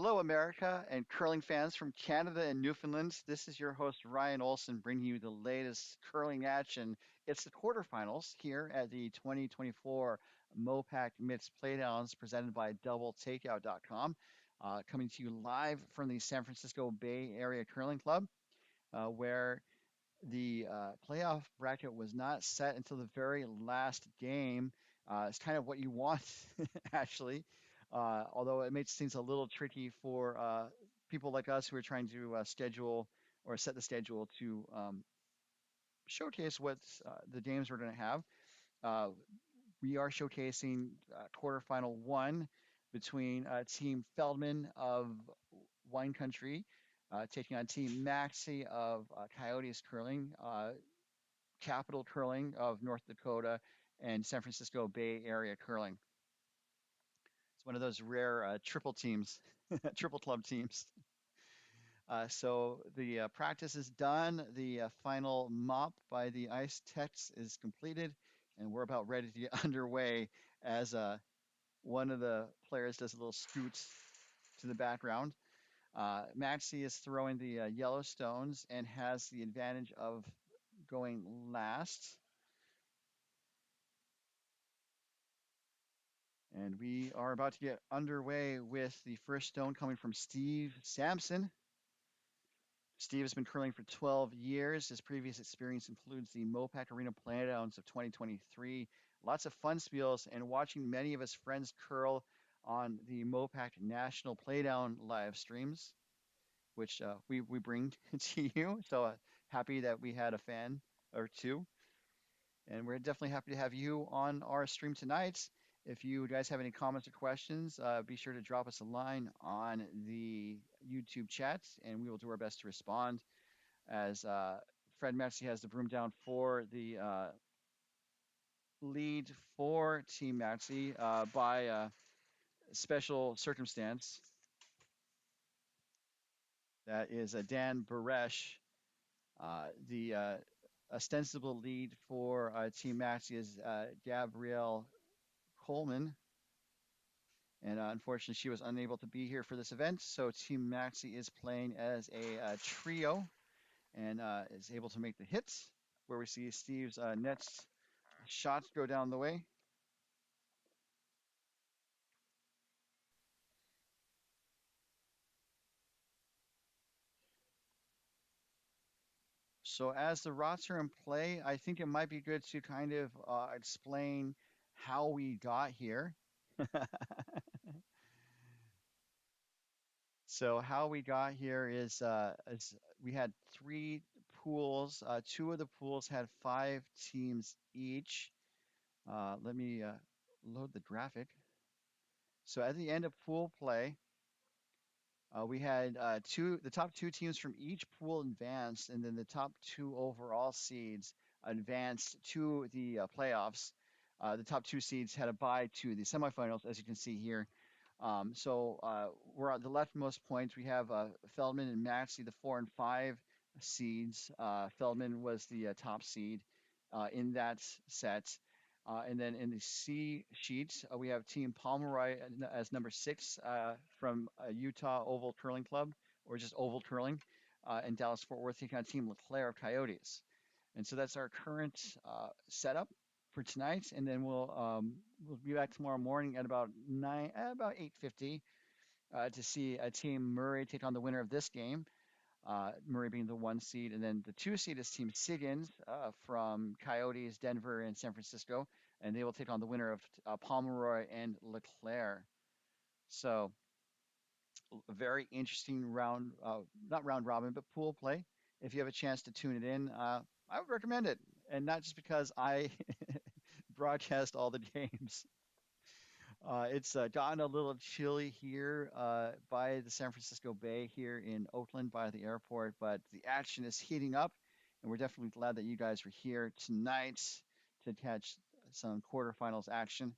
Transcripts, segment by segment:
Hello, America and curling fans from Canada and Newfoundland. This is your host, Ryan Olson, bringing you the latest curling action. It's the quarterfinals here at the 2024 MoPac Mitts Playdowns presented by doubletakeout.com. Coming to you live from the San Francisco Bay Area Curling Club, where the playoff bracket was not set until the very last game. It's kind of what you want, actually, although it makes things a little tricky for people like us who are trying to schedule or set the schedule to showcase what the games we're going to have. Uh, we are showcasing quarterfinal one between Team Feldman of Wine Country taking on Team Maxie of Coyotes Curling, Capital Curling of North Dakota, and San Francisco Bay Area Curling. It's one of those rare triple teams, triple club teams. So the practice is done. The final mop by the ice techs is completed, and we're about ready to get underway as one of the players does a little scoot to the background. Maxie is throwing the yellow stones and has the advantage of going last. And we are about to get underway with the first stone coming from Steve Sampson. Steve has been curling for 12 years. His previous experience includes the MoPac Arena Playdowns of 2023. Lots of fun spiels and watching many of his friends curl on the MoPac National Playdown live streams, which we bring to you. So happy that we had a fan or two. And we're definitely happy to have you on our stream tonight. If you guys have any comments or questions, be sure to drop us a line on the YouTube chat, and we will do our best to respond. As Fred Maxey has the broom down for the lead for Team Maxey by special circumstance. That is Dan Baresh. The ostensible lead for Team Maxey is Gabrielle Coleman. And unfortunately, she was unable to be here for this event. So Team Maxie is playing as a trio and is able to make the hits, where we see Steve's nets shots go down the way. So as the rots are in play, I think it might be good to kind of explain how we got here. So how we got here is we had three pools. Two of the pools had five teams each. Let me load the graphic. So at the end of pool play, we had the top two teams from each pool advanced, and then the top two overall seeds advanced to the playoffs. The top two seeds had a bye to the semifinals, as you can see here. We're at the leftmost points. We have Feldman and Maxie, the 4 and 5 seeds. Feldman was the top seed in that set. And then in the C sheet, we have Team Pomeroy as number 6 from Utah Oval Curling Club, or just Oval Curling, and Dallas Fort Worth taking on Team LeClair of Coyotes. And so that's our current setup for tonight. And then we'll be back tomorrow morning at about 8:50 to see Team Murray take on the winner of this game. Murray being the 1 seed, and then the 2 seed is Team Siggins from Coyotes, Denver, and San Francisco, and they will take on the winner of Pomeroy and LeClair. So a very interesting round, not round robin, but pool play. If you have a chance to tune it in, I would recommend it, and not just because I broadcast all the games. It's gotten a little chilly here by the San Francisco Bay here in Oakland by the airport, but the action is heating up, and we're definitely glad that you guys were here tonight to catch some quarterfinals action.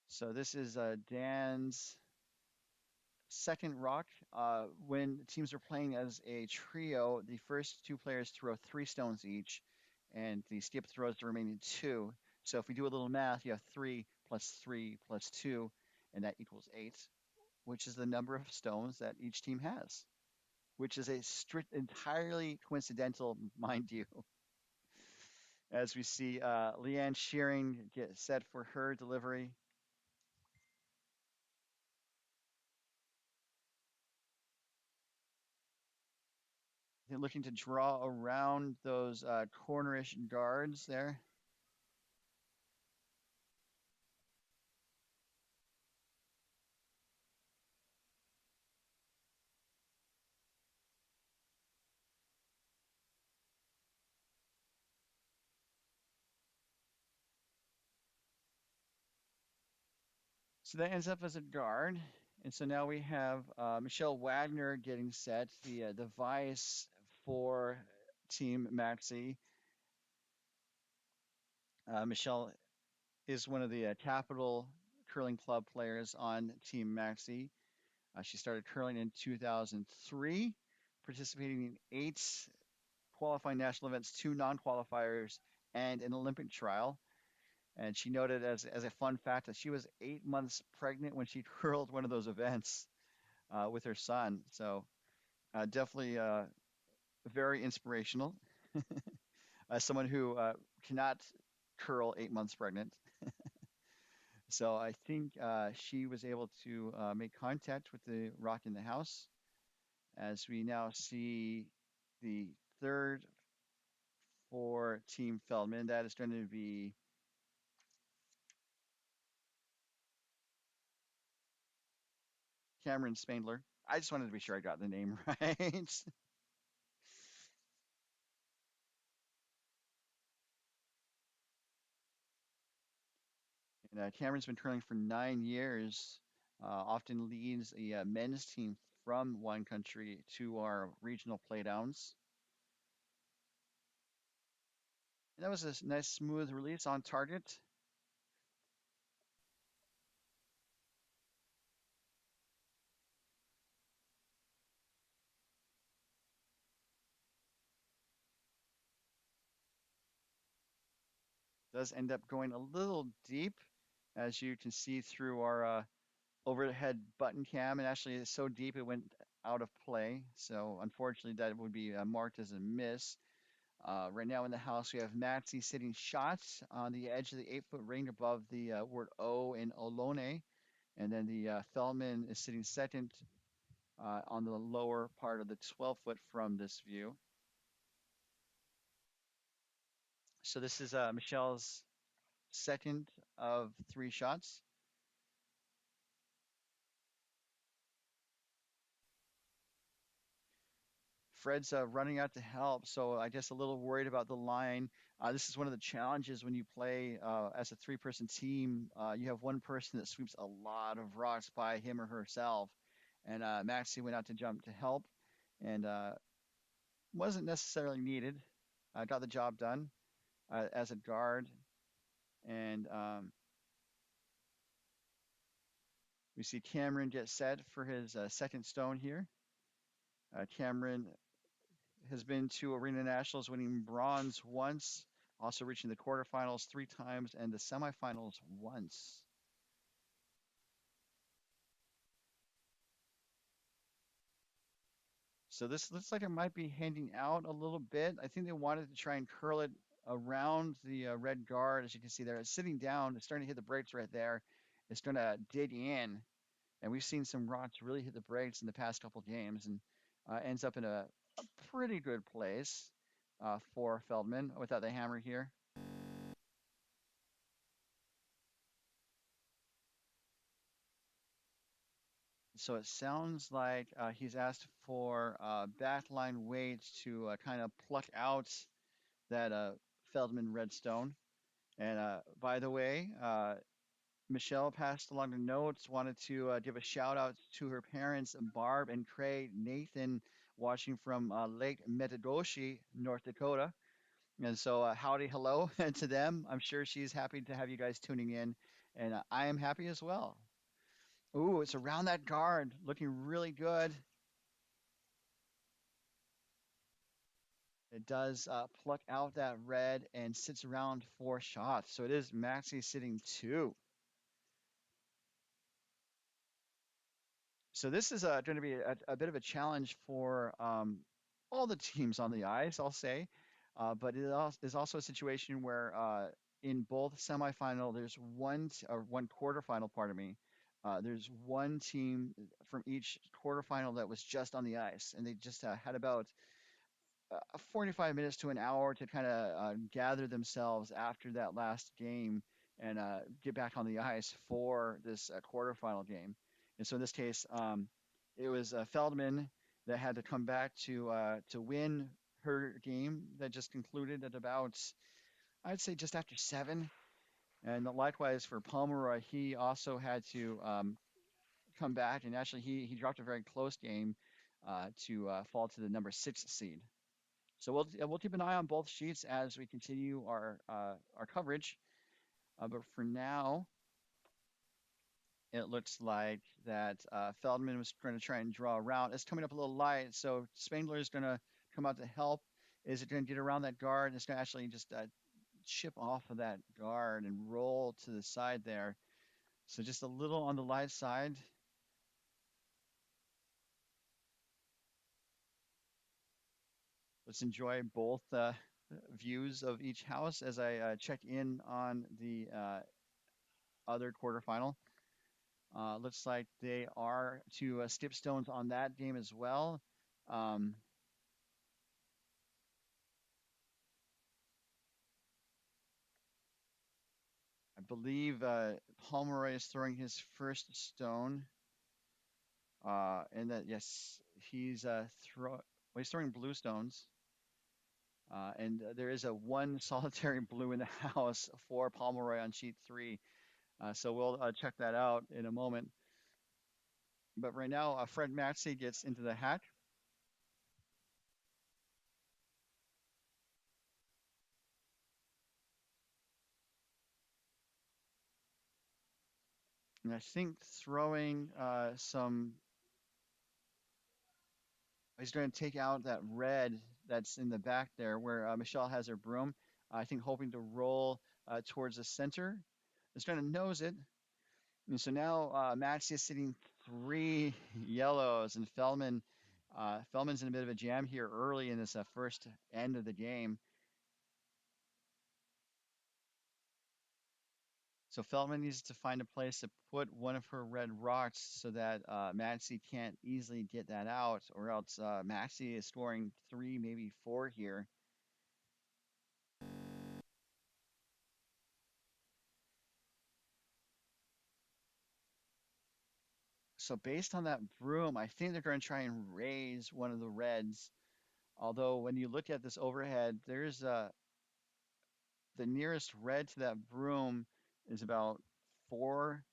So this is Dan's second rock. When teams are playing as a trio, the first two players throw 3 stones each, and the skip throws the remaining two. So if we do a little math, you have 3 plus 2, and that equals 8, which is the number of stones that each team has, which is a strict, entirely coincidental, mind you, as we see Leanne Shearing get set for her delivery. They're looking to draw around those cornerish guards there. So that ends up as a guard. And so now we have Michelle Wagner getting set, the device for Team Maxie. Michelle is one of the Capital Curling Club players on Team Maxie. She started curling in 2003, participating in 8 qualifying national events, 2 non-qualifiers, and an Olympic trial. And she noted as a fun fact that she was 8 months pregnant when she curled one of those events with her son. So definitely very inspirational. As someone who cannot curl 8 months pregnant. So I think she was able to make contact with the rock in the house as we now see the third for Team Feldman. That is going to be Cameron Spangler. I just wanted to be sure I got the name right. And Cameron's been curling for 9 years, often leads the men's team from one country to our regional playdowns. And that was a nice smooth release on target. Does end up going a little deep, as you can see through our overhead button cam. And actually, it's so deep it went out of play. So unfortunately, that would be marked as a miss. Right now in the house, we have Maxie sitting shots on the edge of the 8-foot ring above the word O in Olone. And then the Feldman is sitting second on the lower part of the 12-foot from this view. So this is Michelle's second of 3 shots. Fred's running out to help, so I guess a little worried about the line. This is one of the challenges when you play as a 3-person team. You have one person that sweeps a lot of rocks by him or herself, and Maxie went out to jump to help, and wasn't necessarily needed. Got the job done as a guard, and we see Cameron get set for his second stone here. Cameron has been to Arena Nationals, winning bronze once, also reaching the quarterfinals 3 times and the semifinals once. So this looks like it might be handing out a little bit. I think they wanted to try and curl it around the red guard. As you can see there, it's sitting down. It's starting to hit the brakes right there. It's going to dig in. And we've seen some rocks really hit the brakes in the past couple games and ends up in a pretty good place for Feldman without the hammer here. So it sounds like he's asked for backline weight to kind of pluck out that Feldman Redstone. And by the way, Michelle passed along the notes, wanted to give a shout out to her parents, Barb and Craig Nathan, watching from Lake Metagoshi, North Dakota. And so, howdy, hello to them. I'm sure she's happy to have you guys tuning in, and I am happy as well. Ooh, it's around that guard, looking really good. It does pluck out that red and sits around 4 shots. So it is Maxie sitting 2. So this is going to be a bit of a challenge for all the teams on the ice, I'll say. But is also a situation where in both semifinal, there's one quarterfinal, pardon me. There's one team from each quarterfinal that was just on the ice, and they just had about 45 minutes to an hour to kind of gather themselves after that last game and get back on the ice for this quarterfinal game. And so in this case, it was Feldman that had to come back to win her game that just concluded at about, I'd say, just after 7. And likewise for Pomeroy, he also had to come back, and actually he dropped a very close game to fall to the number 6 seed. So we'll keep an eye on both sheets as we continue our coverage. But for now, it looks like that Feldman was going to try and draw around. It's coming up a little light, so Spangler is going to come out to help. Is it going to get around that guard? It's going to actually just chip off of that guard and roll to the side there. So just a little on the light side. Let's enjoy both views of each house as I check in on the other quarterfinal. Looks like they are to skip stones on that game as well. Um, I believe Pomeroy is throwing his first stone, and that yes, he's throwing blue stones, and there is a one solitary blue in the house for Pomeroy on sheet 3. So we'll check that out in a moment. But right now, Fred Maxey gets into the hack. And I think throwing he's going to take out that red that's in the back there where Michelle has her broom. I think hoping to roll towards the center. It's going to nose it. And so now Maxie is sitting 3 yellows, and Feldman's in a bit of a jam here early in this first end of the game. So Feldman needs to find a place to put one of her red rocks so that Maxie can't easily get that out, or else Maxie is scoring 3, maybe 4 here. So based on that broom, I think they're going to try and raise one of the reds. Although when you look at this overhead, there's the nearest red to that broom is about 4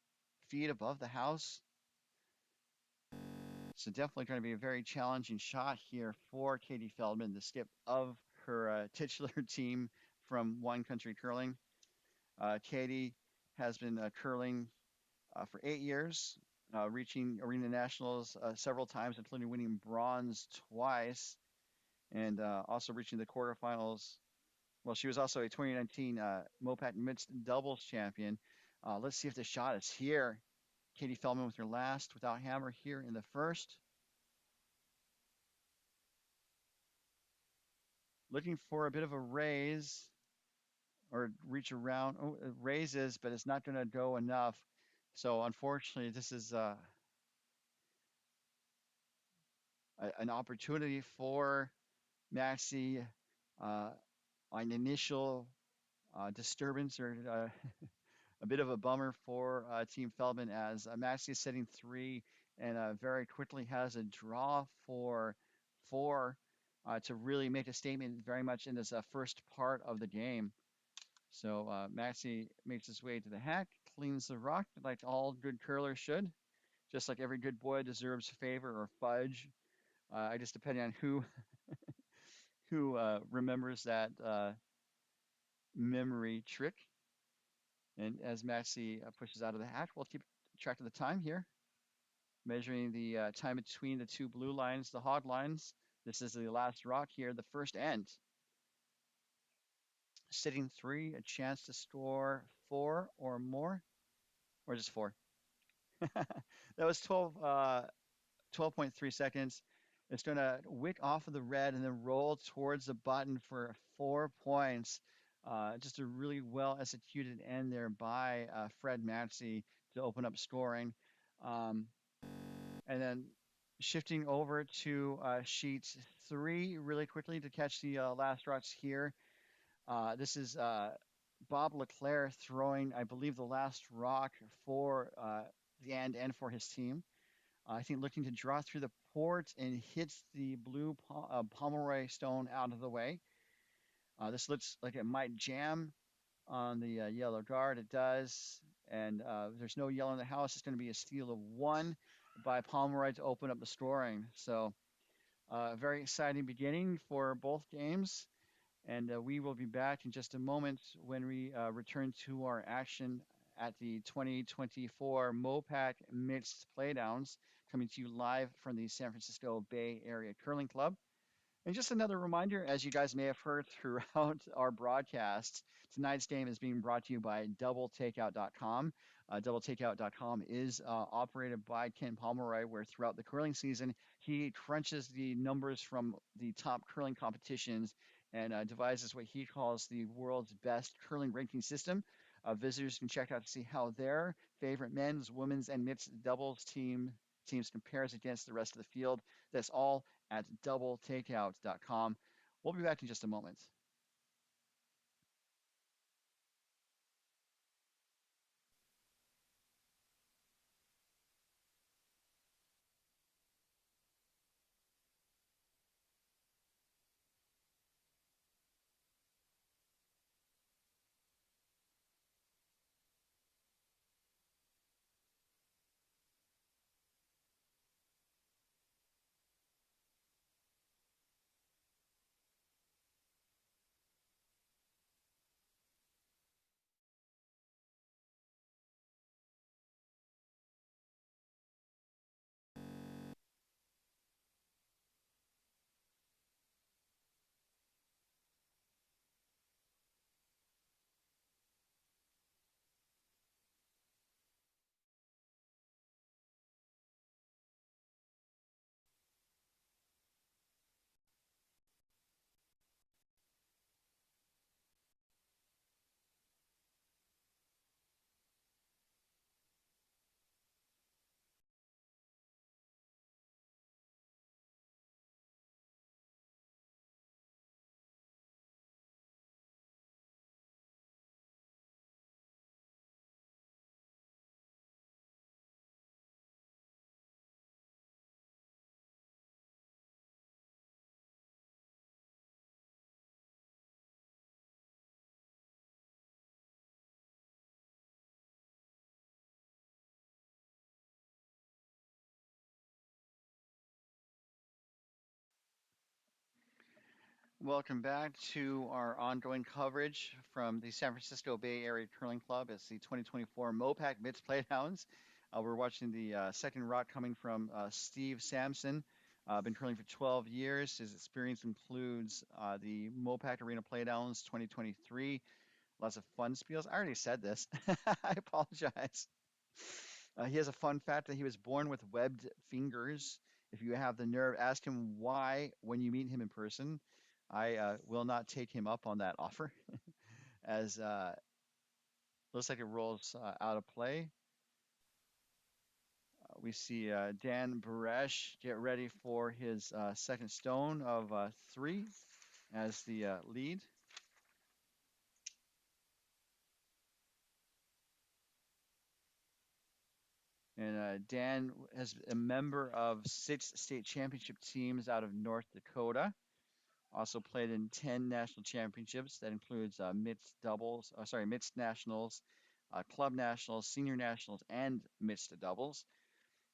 feet above the house. So definitely going to be a very challenging shot here for Katie Feldman, the skip of her titular team from Wine Country Curling. Katie has been curling for 8 years, reaching Arena Nationals several times, including winning bronze twice, and also reaching the quarterfinals. Well, she was also a 2019 MoPac mixed doubles champion. Let's see if the shot is here. Katie Feldman with her last without hammer here in the first. Looking for a bit of a raise or reach around. Oh, it raises, but it's not going to go enough. So unfortunately, this is an opportunity for Maxie, an initial disturbance or a bit of a bummer for Team Feldman as Maxie is setting 3 and very quickly has a draw for 4 to really make a statement very much in this first part of the game. So Maxie makes his way to the hack, cleans the rock like all good curlers should, just like every good boy deserves favor or fudge. I just depending on who remembers that memory trick. And as Maxie pushes out of the hatch, we'll keep track of the time here, measuring the time between the 2 blue lines, the hog lines. This is the last rock here, the first end. Sitting three, a chance to score four or more, or just four. That was 12.3 seconds. It's going to wick off of the red and then roll towards the button for 4 points. Just a really well executed end there by Fred Maxie to open up scoring. Um, and then shifting over to sheet three really quickly to catch the last rocks here. This is Bob LeClair throwing, I believe, the last rock for the end and for his team. I think looking to draw through the port and hits the blue Pomeroy stone out of the way. This looks like it might jam on the yellow guard. It does. And there's no yellow in the house. It's going to be a steal of one by Pomeroy to open up the scoring. So, very exciting beginning for both games. And we will be back in just a moment when we return to our action at the 2024 MoPac Mixed Playdowns, coming to you live from the San Francisco Bay Area Curling Club. And just another reminder, as you guys may have heard throughout our broadcast, tonight's game is being brought to you by doubletakeout.com. Doubletakeout.com is operated by Ken Pomeroy, where throughout the curling season, he crunches the numbers from the top curling competitions and devises what he calls the world's best curling ranking system. Visitors can check out to see how their favorite men's, women's, and mixed doubles teams compares against the rest of the field. That's all at doubletakeout.com. We'll be back in just a moment. Welcome back to our ongoing coverage from the San Francisco Bay Area Curling Club. It's the 2024 MoPac Mixed Playdowns. We're watching the second rock coming from Steve Sampson. Been curling for 12 years. His experience includes the MoPac Arena Playdowns 2023. Lots of fun spiels. I already said this. I apologize. He has a fun fact that he was born with webbed fingers. If you have the nerve, ask him why when you meet him in person. I will not take him up on that offer, as looks like it rolls out of play. We see Dan Baresh get ready for his second stone of three as the lead. And Dan has a member of 6 state championship teams out of North Dakota. Also played in 10 national championships. That includes mixed nationals, club nationals, senior nationals, and mixed doubles.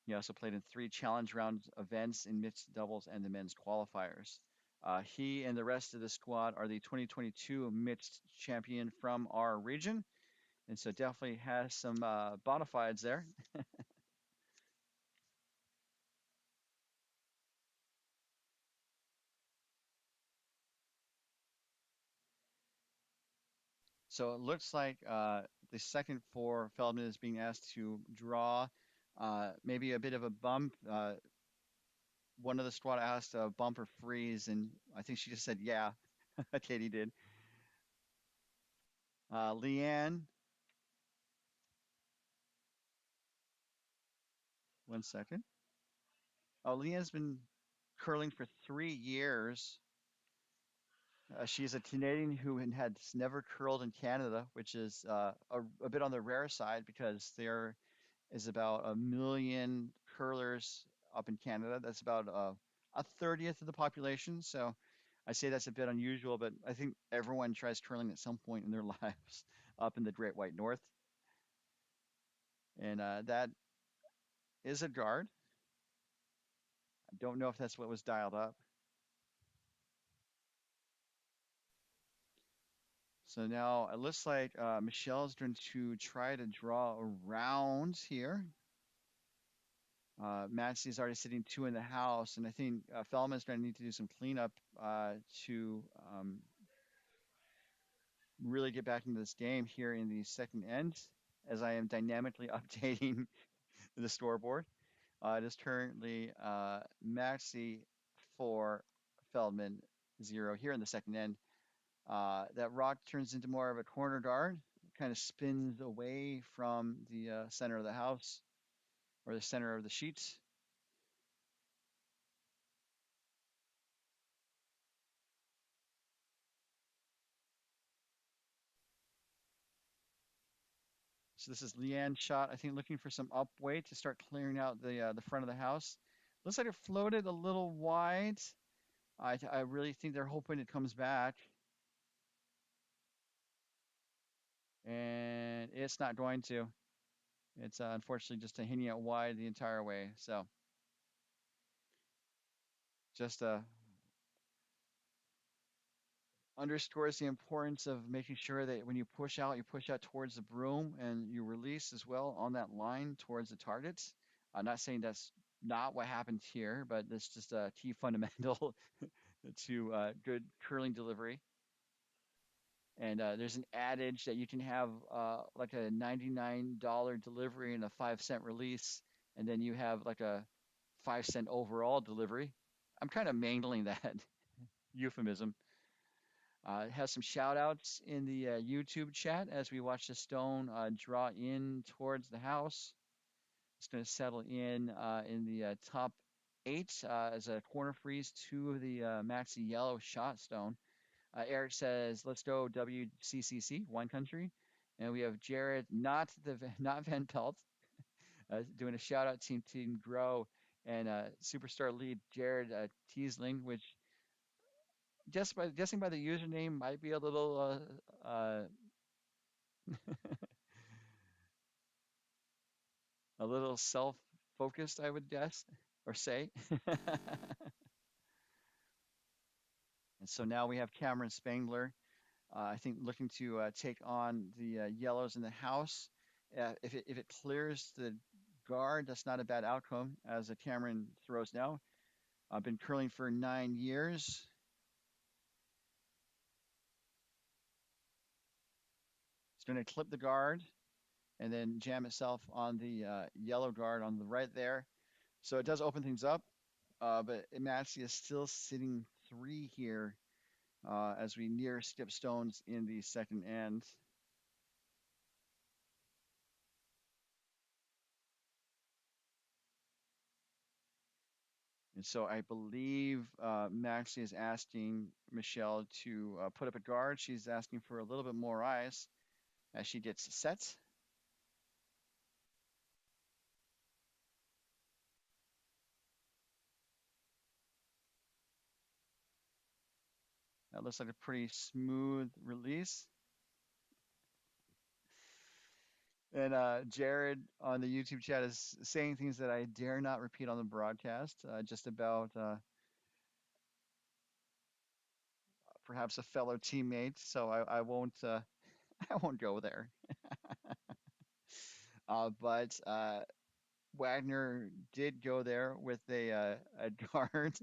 He also played in 3 challenge round events in mixed doubles and the men's qualifiers. He and the rest of the squad are the 2022 mixed champion from our region, and so definitely has some bona fides there. So it looks like the second for Feldman is being asked to draw maybe a bit of a bump. One of the squad asked bump or freeze, and I think she just said yeah. Katie did. Leanne, one second. Oh, Leanne's been curling for 3 years. She's a Canadian who had never curled in Canada, which is a bit on the rare side because there is about 1 million curlers up in Canada. That's about a 30th of the population. So I say that's a bit unusual, but I think everyone tries curling at some point in their lives up in the Great White North. And that is a guard. I don't know if that's what was dialed up. So now it looks like Michelle's going to try to draw around here. Maxie's already sitting two in the house, and I think Feldman's going to need to do some cleanup to really get back into this game here in the second end, as I am dynamically updating the scoreboard. It is currently Maxi for Feldman 0 here in the second end. That rock turns into more of a corner guard, kind of spins away from the center of the house or the center of the sheets. So this is Leanne's shot, I think, looking for some up weight to start clearing out the front of the house. Looks like it floated a little wide. I really think they're hoping it comes back, and it's not going to. It's unfortunately just a hitting it wide the entire way. So just underscores the importance of making sure that when you push out towards the broom and you release as well on that line towards the targets. I'm not saying that's not what happened here, but that's just a key fundamental to good curling delivery. And there's an adage that you can have like a $99 delivery and a 5 cent release, and then you have like a 5 cent overall delivery. I'm kind of mangling that euphemism. It has some shout outs in the YouTube chat as we watch the stone draw in towards the house. It's going to settle in the top eight as a corner freeze to the Maxi Yellow shot stone. Eric says, "Let's go WCCC, wine country," and we have Jared, not Van Pelt, doing a shout out Team Grow and superstar lead Jared Teasling, which just by guessing by the username might be a little a little self-focused, I would guess or say. And so now we have Cameron Spangler, I think, looking to take on the yellows in the house. If it clears the guard, that's not a bad outcome as Cameron throws now. I've been curling for 9 years. It's going to clip the guard and then jam itself on the yellow guard on the right there. So it does open things up, but Maxie is still sitting three here as we near skip stones in the second end. And so I believe Maxie is asking Michelle to put up a guard. She's asking for a little bit more ice as she gets set. That looks like a pretty smooth release. And Jared on the YouTube chat is saying things that I dare not repeat on the broadcast, just about perhaps a fellow teammate. So I won't I won't go there. But Wagner did go there with a guard.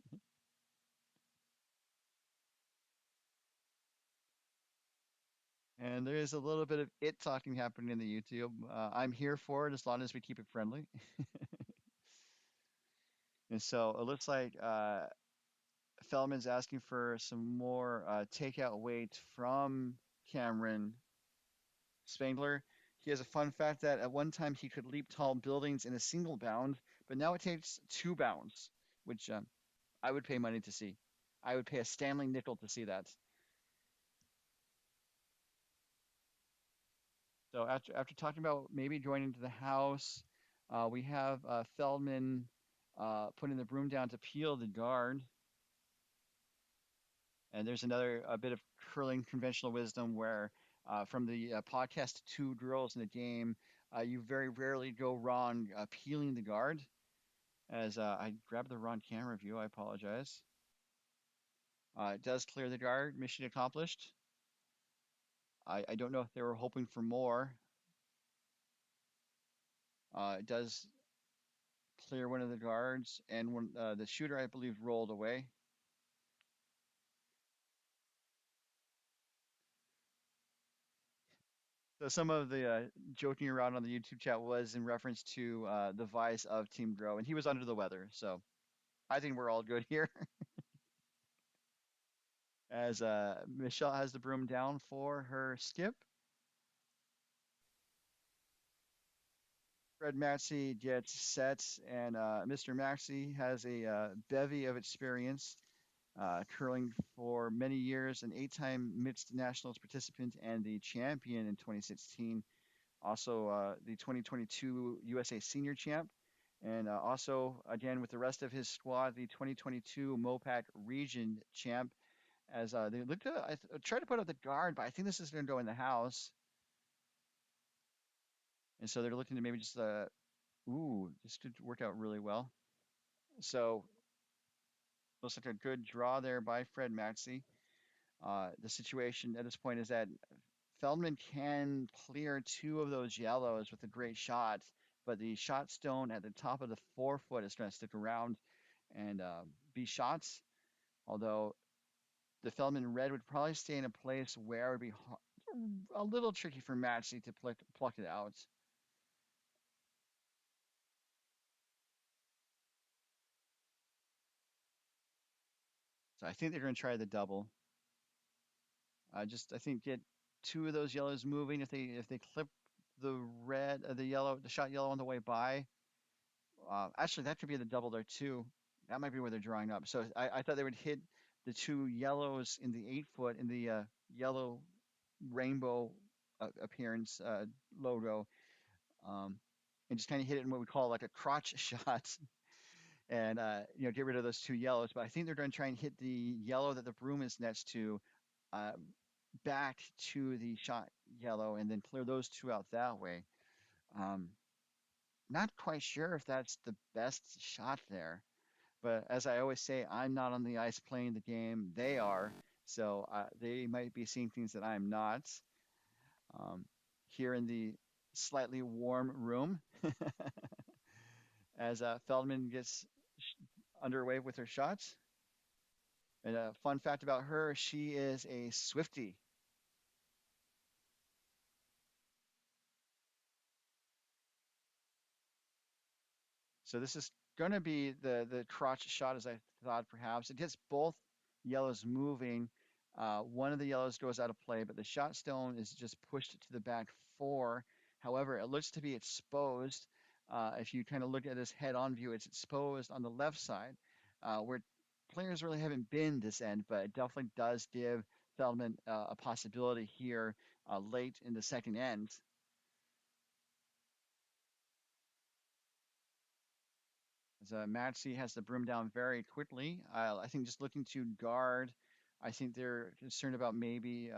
And there is a little bit of it talking happening in the YouTube. I'm here for it as long as we keep it friendly. And so it looks like Feldman's asking for some more takeout weight from Cameron Spangler. He has a fun fact that at one time he could leap tall buildings in a single bound, but now it takes two bounds, which I would pay money to see. I would pay a Stanley nickel to see that. So after talking about maybe joining to the house, we have Feldman putting the broom down to peel the guard. And there's another a bit of curling conventional wisdom where from the podcast Two Girls in the Game, you very rarely go wrong peeling the guard. As I grabbed the wrong camera view, I apologize. It does clear the guard, mission accomplished. I don't know if they were hoping for more. It does clear one of the guards, and when the shooter, I believe, rolled away. So some of the joking around on the YouTube chat was in reference to the vice of Team Grow, and he was under the weather. So I think we're all good here. As Michelle has the broom down for her skip, Fred Maxie gets set, and Mr. Maxie has a bevy of experience curling for many years, an eight-time mixed nationals participant and the champion in 2016. Also the 2022 USA Senior Champ, and also again with the rest of his squad, the 2022 MoPac Region Champ. As they look to, try to put up the guard, but I think this is going to go in the house, and so they're looking to maybe just this could work out really well. So looks like a good draw there by Fred Maxey. The situation at this point is that Feldman can clear two of those yellows with a great shot, but the shot stone at the top of the 4 foot is going to stick around and be shots. Although the Feldman red would probably stay in a place where it would be a little tricky for Maxey to pluck it out. So I think they're going to try the double. Just I think get two of those yellows moving. If they clip the red, the yellow, the shot yellow on the way by, actually, that could be the double there too. That might be where they're drawing up. So I thought they would hit the two yellows in the 8 foot in the yellow rainbow appearance logo, um, and just kind of hit it in what we call like a crotch shot, and get rid of those two yellows. But I think they're going to try and hit the yellow that the broom is next to. Uh, Back to the shot yellow and then clear those two out that way. Um, Not quite sure if that's the best shot there. But as I always say, I'm not on the ice playing the game. They are. So they might be seeing things that I'm not. Um, Here in the slightly warm room, as Feldman gets underway with her shots. And a fun fact about her, she is a Swiftie. So this is going to be the crotch shot as I thought perhaps. It gets both yellows moving. One of the yellows goes out of play, but the shot stone is just pushed to the back four. However, it looks to be exposed. If you kind of look at this head-on view, it's exposed on the left side, where players really haven't been this end, but it definitely does give Feldman a possibility here late in the second end. As Maxie has the broom down very quickly. I think just looking to guard. I think they're concerned about maybe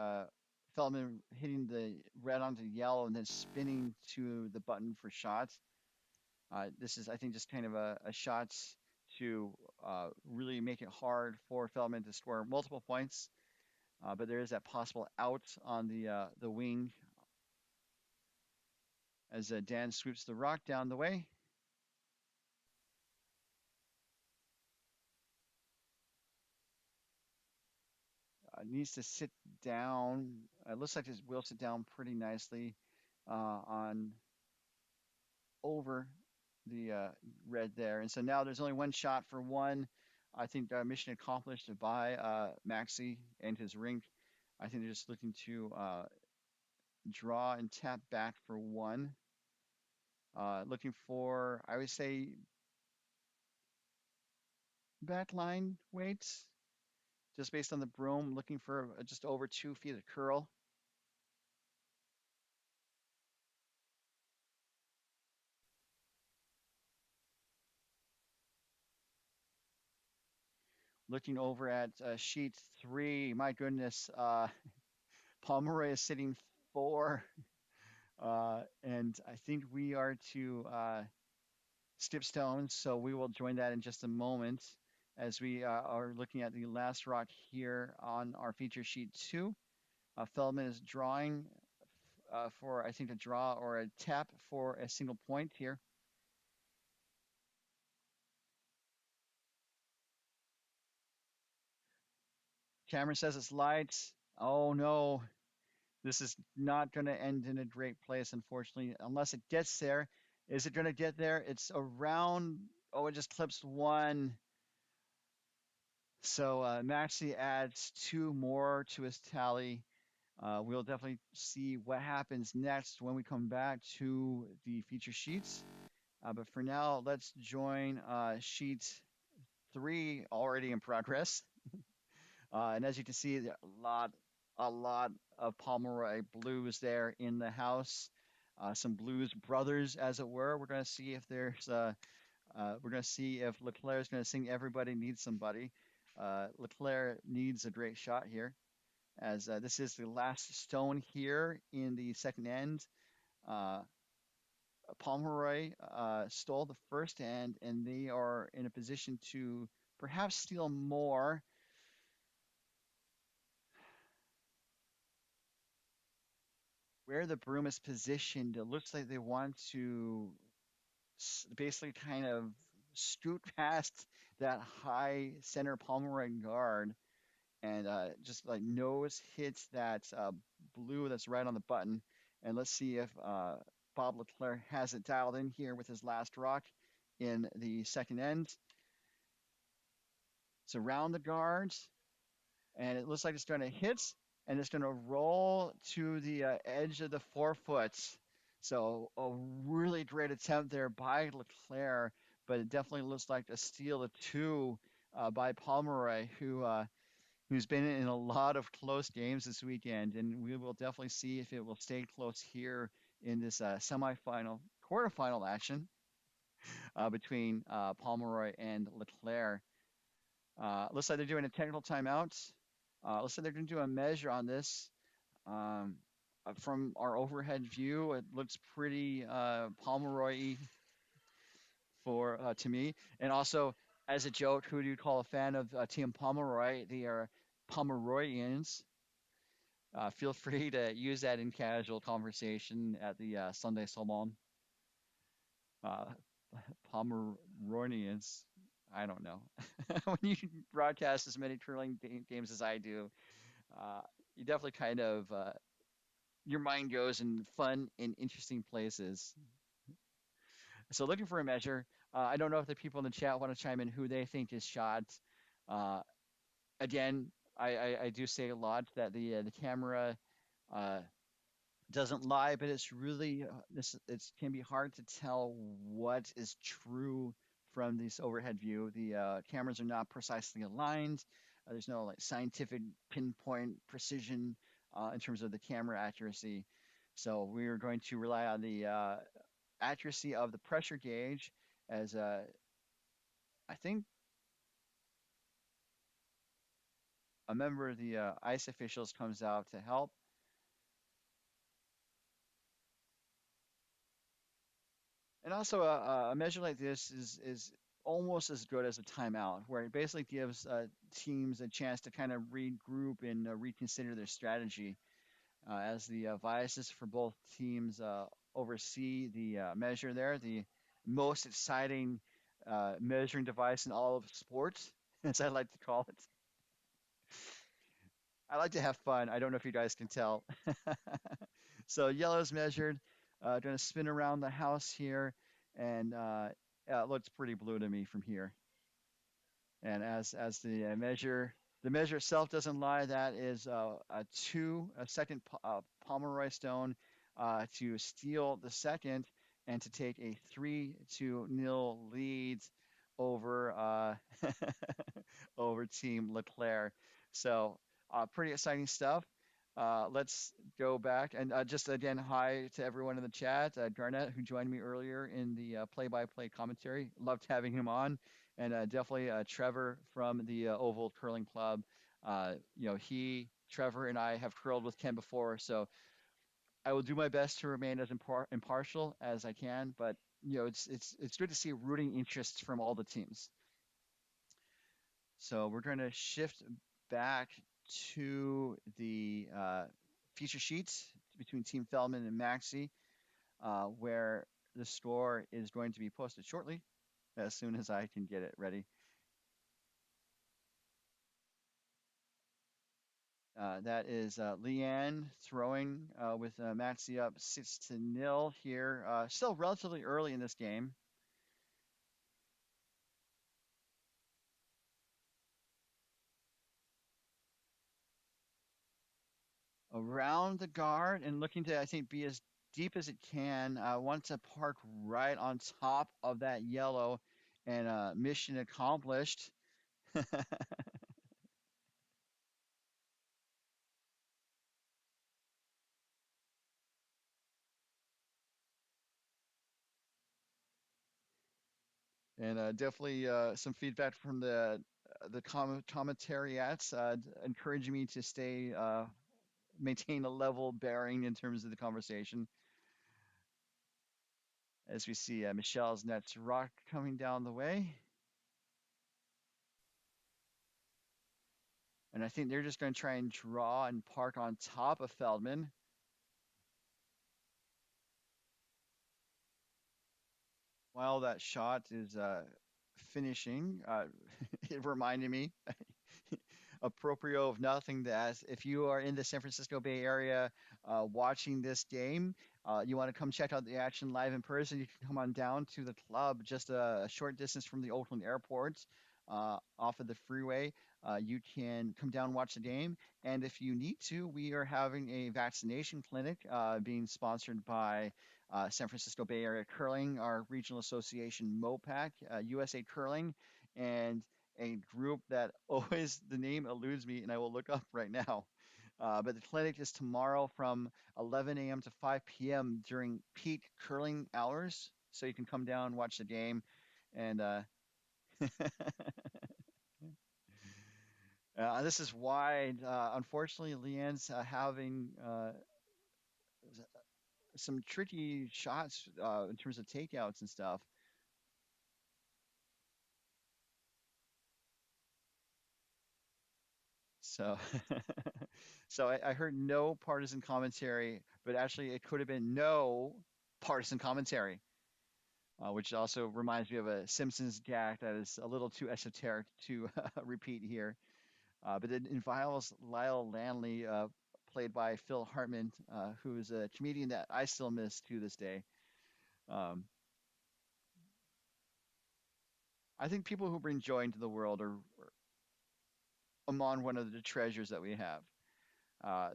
Feldman hitting the red onto yellow and then spinning to the button for shots. This is, I think, just kind of a shot to really make it hard for Feldman to score multiple points. But there is that possible out on the wing as Dan sweeps the rock down the way. needs to sit down. It looks like this will sit down pretty nicely on over the red there. And so now there's only one shot for one. I think mission accomplished by Maxie and his rink. I think they're just looking to draw and tap back for one. Looking for, I would say, backline weights, just based on the broom. Looking for just over 2 feet of curl. Looking over at sheet three, my goodness, Pomeroy is sitting four. And I think we are to skip stones, so we will join that in just a moment as we are looking at the last rock here on our feature sheet two. Feldman is drawing for, I think, a draw or a tap for a single point here. Cameron says it's light. Oh no, this is not going to end in a great place, unfortunately, unless it gets there. Is it going to get there? It's around. Oh, it just clips one. So Maxie adds two more to his tally. We'll definitely see what happens next when we come back to the feature sheets. But for now, let's join sheet three already in progress. And as you can see, a lot of Pomeroy blues there in the house. Some blues brothers, as it were. We're going to see if we're going to see if LeClair is going to sing "Everybody Needs Somebody." LeClair needs a great shot here, as this is the last stone here in the second end. Uh, Pomeroy stole the first end, and they are in a position to perhaps steal more. Where the broom is positioned, it looks like they want to basically kind of scoot past that high center Pomeroy guard and just like nose hits that blue that's right on the button. And let's see if Bob LeClair has it dialed in here with his last rock in the second end. It's around the guards, and it looks like it's going to hit, and it's going to roll to the edge of the 4 foot. So a really great attempt there by LeClair, but it definitely looks like a steal of two by Pomeroy, who's been in a lot of close games this weekend, and we will definitely see if it will stay close here in this semifinal, quarterfinal action between Pomeroy and LeClair. Looks like they're doing a technical timeout. Looks like they're going to do a measure on this. Um, from our overhead view, it looks pretty Pomeroy for to me. And also, as a joke, who do you call a fan of Team Pomeroy? They are Pomeroyans. Feel free to use that in casual conversation at the Sunday Salon. Uh, Pomeranians. I don't know. When you broadcast as many curling games as I do, uh, you definitely kind of your mind goes in fun and interesting places. So looking for a measure. I don't know if the people in the chat want to chime in who they think is shot. Uh, Again, I do say a lot that the camera uh, doesn't lie, but it's really this it can be hard to tell what is true from this overhead view. The cameras are not precisely aligned. There's no like scientific pinpoint precision in terms of the camera accuracy. So we are going to rely on the accuracy of the pressure gauge, as I think a member of the ice officials comes out to help. And also, a measure like this is almost as good as a timeout, where it basically gives teams a chance to kind of regroup and reconsider their strategy as the biases for both teams oversee the measure there. The most exciting measuring device in all of sports, as I like to call it. I like to have fun. I don't know if you guys can tell. So yellow's measured. Going to spin around the house here, and yeah, it looks pretty blue to me from here. And as the measure itself doesn't lie. That is a second Pomeroy stone to steal the second and to take a 3-0 lead over over Team LeClair. So pretty exciting stuff. Let's go back and just again, hi to everyone in the chat. Garnett, who joined me earlier in the play-by-play commentary, loved having him on, and definitely Trevor from the Oval Curling Club. Trevor, and I have curled with Ken before, so I will do my best to remain as impartial as I can. But it's good to see rooting interests from all the teams. So we're going to shift back to the feature sheets between Team Feldman and Maxie, where the score is going to be posted shortly as soon as I can get it ready. That is Leanne throwing with Maxie up 6-0 here. Still relatively early in this game. Around the guard and looking to, I think, be as deep as it can. Wants to park right on top of that yellow, and mission accomplished. And definitely some feedback from the commentariats, encouraging me to stay maintain a level bearing in terms of the conversation. As we see Michelle's Nets rock coming down the way. And I think they're just going to try and draw and park on top of Feldman. While that shot is finishing, it reminded me aproprio of nothing that if you are in the San Francisco Bay Area watching this game, you want to come check out the action live in person, you can come on down to the club just a short distance from the Oakland airport off of the freeway. You can come down and watch the game. And if you need to, we are having a vaccination clinic being sponsored by San Francisco Bay Area Curling, our regional association, MoPac, USA Curling, and a group that always the name eludes me, and I will look up right now. But the clinic is tomorrow from 11 a.m. to 5 p.m. during peak curling hours, so you can come down and watch the game. And this is why, unfortunately, Leanne's having some tricky shots in terms of takeouts and stuff. So, so I heard no partisan commentary, but actually it could have been no partisan commentary, which also reminds me of a Simpsons gag that is a little too esoteric to repeat here. But it involves Lyle Landley, played by Phil Hartman, who is a comedian that I still miss to this day. Um, I think people who bring joy into the world are among one of the treasures that we have.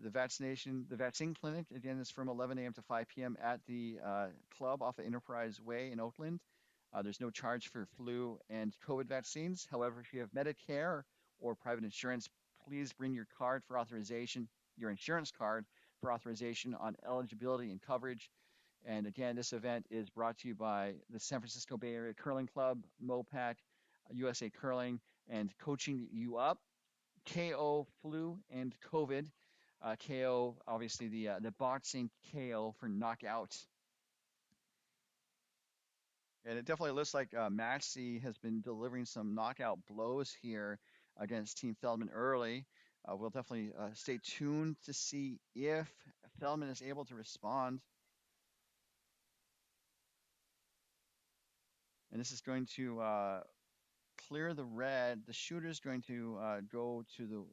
The vaccine clinic, again, is from 11 a.m. to 5 p.m. at the club off of Enterprise Way in Oakland. There's no charge for flu and COVID vaccines. However, if you have Medicare or private insurance, please bring your card for authorization, your insurance card for authorization on eligibility and coverage. And again, this event is brought to you by the San Francisco Bay Area Curling Club, MoPac, USA Curling, and Coaching You Up. KO flu and COVID. KO, obviously the boxing KO for knockout. And it definitely looks like Maxie has been delivering some knockout blows here against Team Feldman early. We'll definitely stay tuned to see if Feldman is able to respond. And this is going to clear the red. The shooter is going to go to the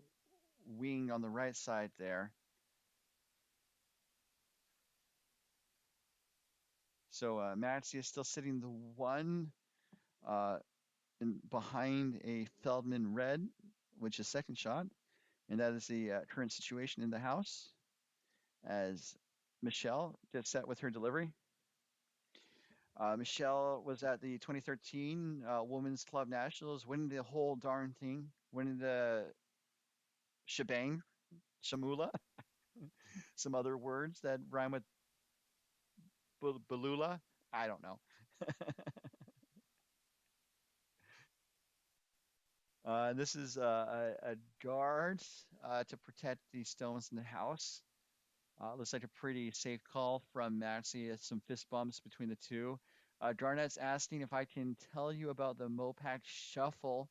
wing on the right side there. So Maxie is still sitting the one uh, behind a Feldman red, which is second shot. And that is the current situation in the house as Michelle gets set with her delivery. Michelle was at the 2013 Women's Club Nationals, winning the whole darn thing, winning the shebang, shamula, some other words that rhyme with balula. I don't know. This is a guard to protect the stones in the house. Looks like a pretty safe call from Maxie. Some fist bumps between the two. Garnett's asking if I can tell you about the MoPac shuffle,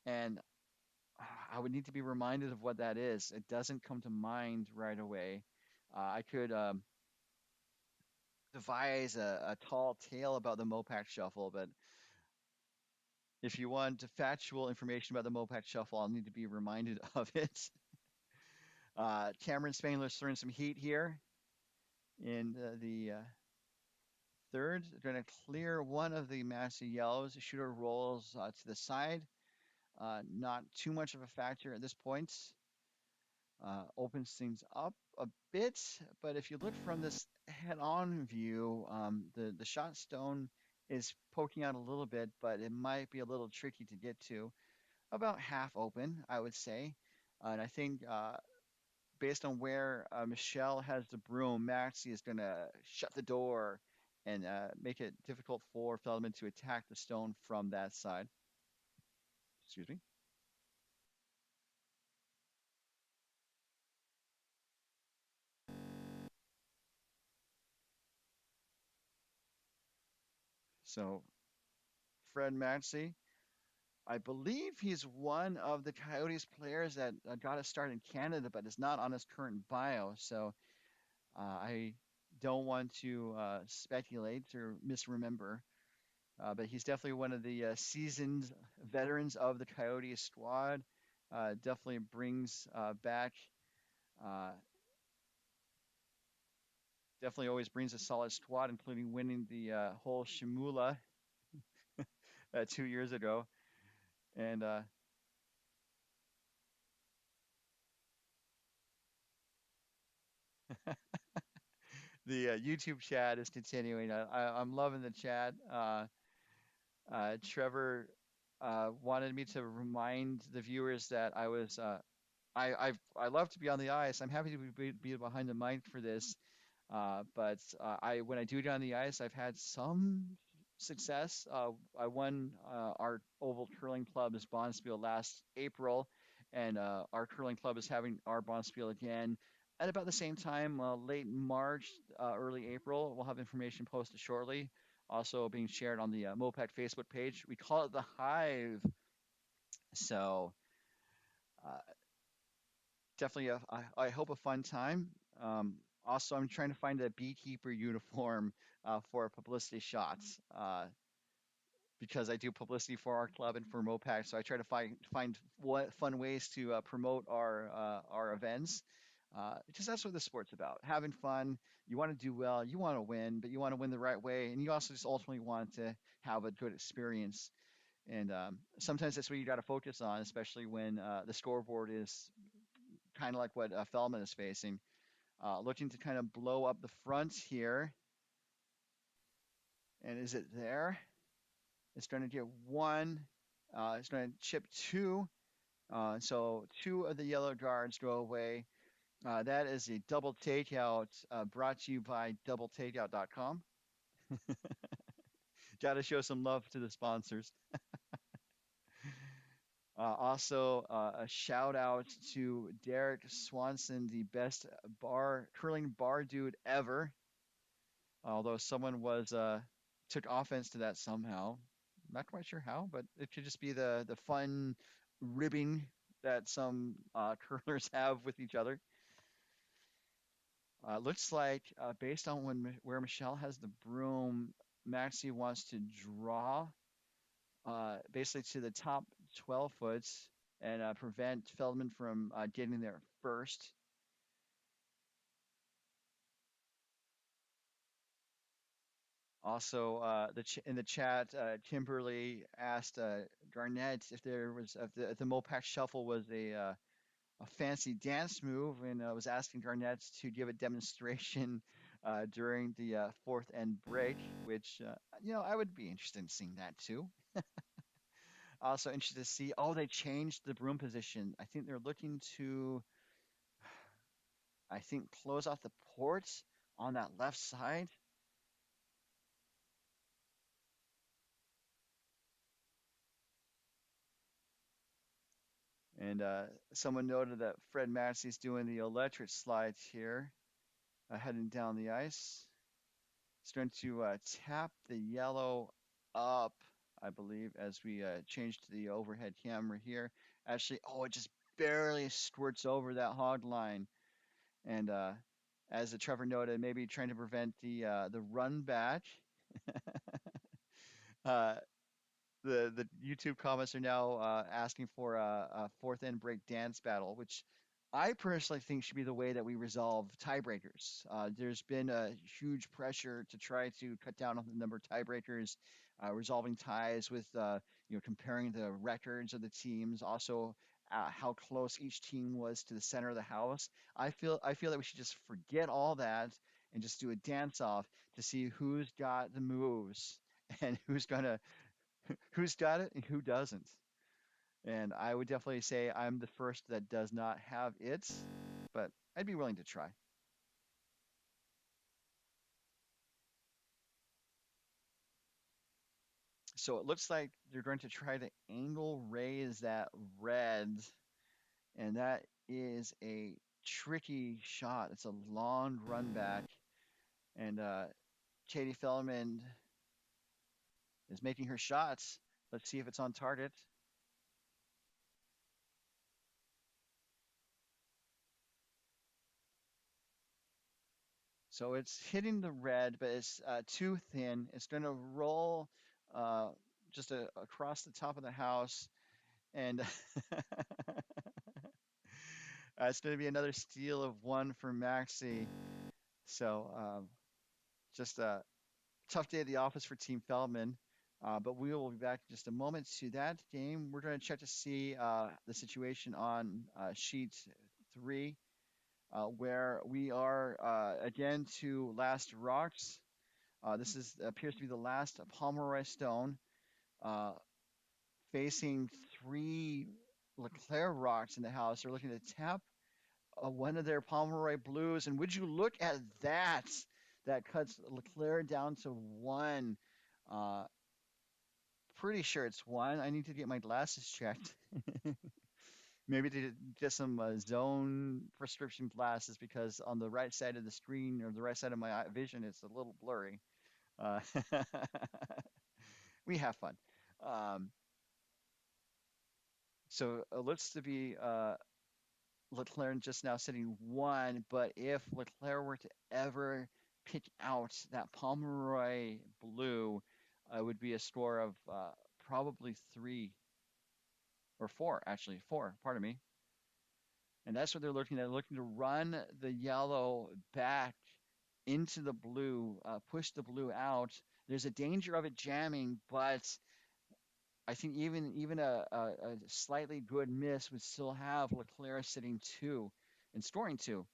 and I would need to be reminded of what that is. It doesn't come to mind right away. I could devise a tall tale about the MoPac shuffle, but if you want factual information about the MoPac shuffle, I'll need to be reminded of it. Cameron Spangler's throwing some heat here in the third. They're going to clear one of the Maxie yellows. The shooter rolls to the side. Not too much of a factor at this point. Opens things up a bit, but if you look from this head-on view, the shot stone is poking out a little bit, but it might be a little tricky to get to. About half open, I would say. And I think based on where Michelle has the broom, Maxie is going to shut the door and make it difficult for Feldman to attack the stone from that side. Excuse me. So Fred Maxey, I believe he's one of the Coyotes players that got a start in Canada, but is not on his current bio. So I don't want to speculate or misremember. But he's definitely one of the seasoned veterans of the Coyotes squad. Definitely brings back, uh, definitely always brings a solid squad, including winning the whole Shimula 2 years ago. And the YouTube chat is continuing. I'm loving the chat. Trevor wanted me to remind the viewers that I love to be on the ice. I'm happy to be behind the mic for this. But I when I do get on the ice, I've had some success. I won our Oval Curling Club's Bonspiel last April, and our curling club is having our Bonspiel again at about the same time, late March, early April. We'll have information posted shortly. Also being shared on the MoPac Facebook page. We call it the Hive. So uh, definitely, I hope a fun time. Also, I'm trying to find a beekeeper uniform for publicity shots because I do publicity for our club and for MoPac. So I try to find what fun ways to promote our events. Because that's what the sport's about: having fun. You want to do well, you want to win, but you want to win the right way, and you also just ultimately want to have a good experience. And sometimes that's what you got to focus on, especially when the scoreboard is kind of like what Feldman is facing. Looking to kind of blow up the front here. And is it there? It's going to get one. It's going to chip two. So two of the yellow guards go away. That is a double takeout brought to you by doubletakeout.com. Got to show some love to the sponsors. Also, a shout out to Derek Swanson, the best curling bar dude ever. Although someone was took offense to that somehow. Not quite sure how, but it could just be the fun ribbing that some curlers have with each other. Looks like based on where Michelle has the broom, Maxie wants to draw basically to the top 12 foots and prevent Feldman from getting there first. Also, in the chat, Kimberly asked Garnett if the MoPac shuffle was a fancy dance move, and was asking Garnett to give a demonstration during the fourth end break, which I would be interested in seeing that too. Also interested to see. Oh, they changed the broom position. I think they're looking to, I think, close off the ports on that left side. And someone noted that Fred Maxey's doing the electric slides here, heading down the ice. He's going to tap the yellow up, I believe, as we change to the overhead camera here. Actually, oh, it just barely squirts over that hog line. And as the Trevor noted, maybe trying to prevent the run back. uh, the YouTube comments are now asking for a fourth end break dance battle, which I personally think should be the way that we resolve tiebreakers. There's been a huge pressure to try to cut down on the number of tiebreakers, resolving ties with comparing the records of the teams, also how close each team was to the center of the house. I feel that we should just forget all that and just do a dance off to see who's got the moves and who's got it and who doesn't. And I would definitely say I'm the first that does not have it, but I'd be willing to try. So it looks like they're going to try to angle raise that red, and that is a tricky shot. It's a long run back, and Katie Feldman is making her shots. Let's see if it's on target. So it's hitting the red, but it's too thin. It's going to roll uh, just across the top of the house, and it's going to be another steal of one for Maxie. So just a tough day at the office for Team Feldman. But we will be back in just a moment to that game. We're going to check to see the situation on sheet three, where we are again to last rocks. This appears to be the last Pomeroy stone, uh, facing three LeClair rocks in the house. They're looking to tap one of their Pomeroy blues, and would you look at that? That cuts LeClair down to one. Uh, Pretty sure it's one. I need to get my glasses checked. Maybe to get some zone prescription glasses because on the right side of the screen or the right side of my vision, it's a little blurry. Uh, we have fun. Um, so it looks to be LeClair just now sitting one, but if LeClair were to ever pick out that Pomeroy blue, it would be a score of probably three or four, actually four. Pardon me. And that's what they're looking at. They're looking to run the yellow back into the blue, push the blue out. There's a danger of it jamming, but I think even a slightly good miss would still have LeClaire sitting two and scoring two.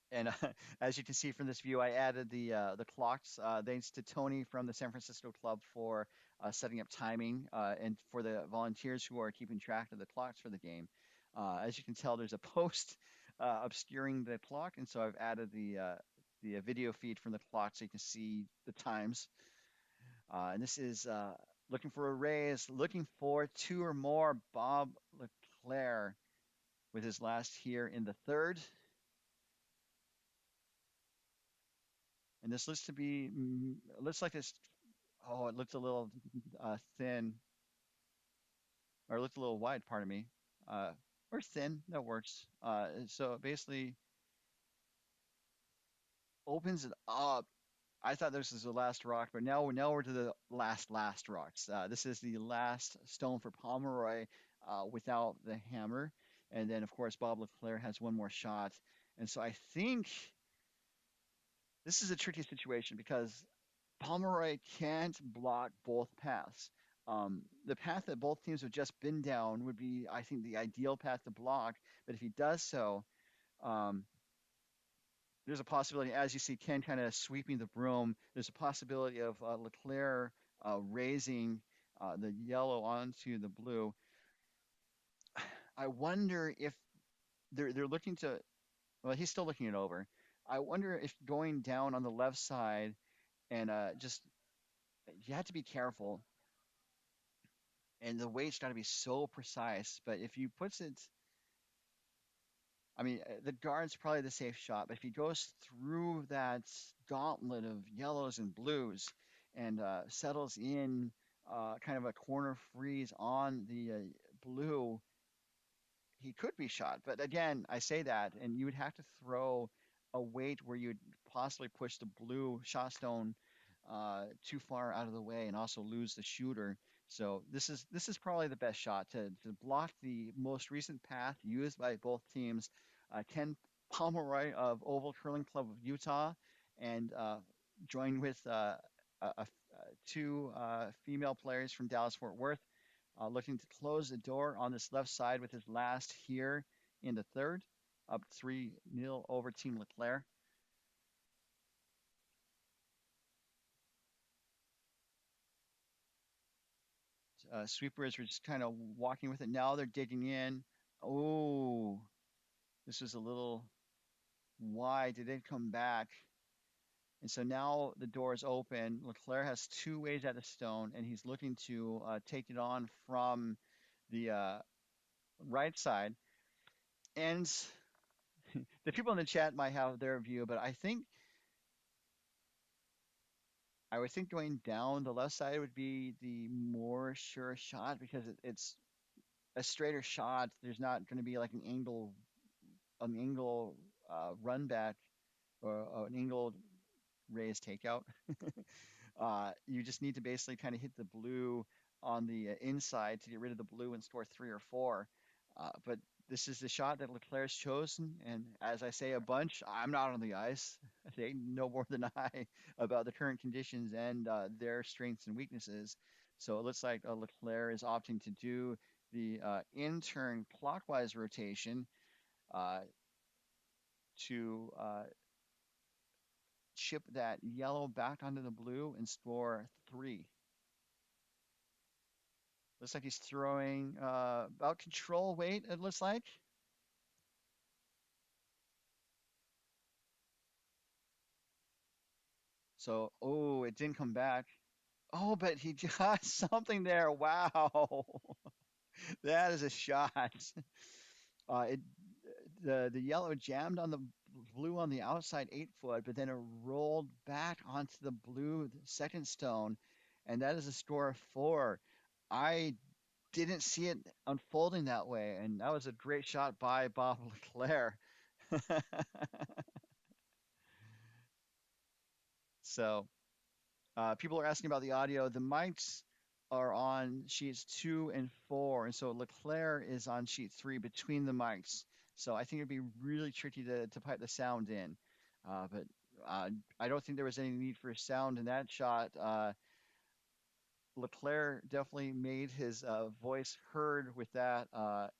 And as you can see from this view, I added the clocks. Thanks to Tony from the San Francisco Club for setting up timing and for the volunteers who are keeping track of the clocks for the game. As you can tell, there's a post obscuring the clock, and so I've added the video feed from the clock so you can see the times. And this is looking for a raise, looking for two or more. Bob LeClair with his last here in the third. And this looks to be, looks like it's, oh, it looked a little thin, or it looked a little wide, pardon me. Or thin, that works. So it basically opens it up. I thought this was the last rock, but now we're to the last rocks. This is the last stone for Pomeroy without the hammer, and then of course Bob LeClair has one more shot, and so I think this is a tricky situation because Pomeroy can't block both paths. The path that both teams have just been down would be, I think, the ideal path to block. But if he does so, um, there's a possibility, as you see Ken kind of sweeping the broom, there's a possibility of LeClaire raising the yellow onto the blue. I wonder if they're looking to. Well, he's still looking it over. I wonder if going down on the left side and just you have to be careful, and the weight's got to be so precise. But if you puts it, I mean, the guard's probably the safe shot. But if he goes through that gauntlet of yellows and blues and settles in kind of a corner freeze on the blue, he could be shot. But again, I say that, and you would have to throw a weight where you would possibly push the blue shot stone too far out of the way and also lose the shooter. So this is probably the best shot to block the most recent path used by both teams. Ken Pomeroy of Oval Curling Club of Utah, and joined with two female players from Dallas Fort Worth looking to close the door on this left side with his last here in the third, up 3-0 over Team LeClair. Sweepers were just kind of walking with it. Now they're digging in. Oh, this was a little wide. They didn't come back. And so now the door is open. LeClair has two ways at the stone, and he's looking to take it on from the right side. And the people in the chat might have their view, but I would think going down the left side would be the more sure shot because it's a straighter shot. There's not going to be like an angle run back or an angle raised takeout. You just need to basically kind of hit the blue on the inside to get rid of the blue and score three or four. But this is the shot that Leclerc's chosen, and as I say a bunch, I'm not on the ice. They know more than I about the current conditions and their strengths and weaknesses. So it looks like Leclerc is opting to do the in-turn clockwise rotation uh, to chip that yellow back onto the blue and score three. Looks like he's throwing about control weight, it looks like. So, oh, it didn't come back. Oh, but he got something there. Wow. That is a shot. It the yellow jammed on the blue on the outside 8 foot, but then it rolled back onto the blue second stone, and that is a score of four. I didn't see it unfolding that way, and that was a great shot by Bob Leclair. So, people are asking about the audio. The mics are on sheets 2 and 4, and so Leclaire is on sheet 3 between the mics. So I think it'd be really tricky to pipe the sound in. But I don't think there was any need for sound in that shot. Leclaire definitely made his voice heard with that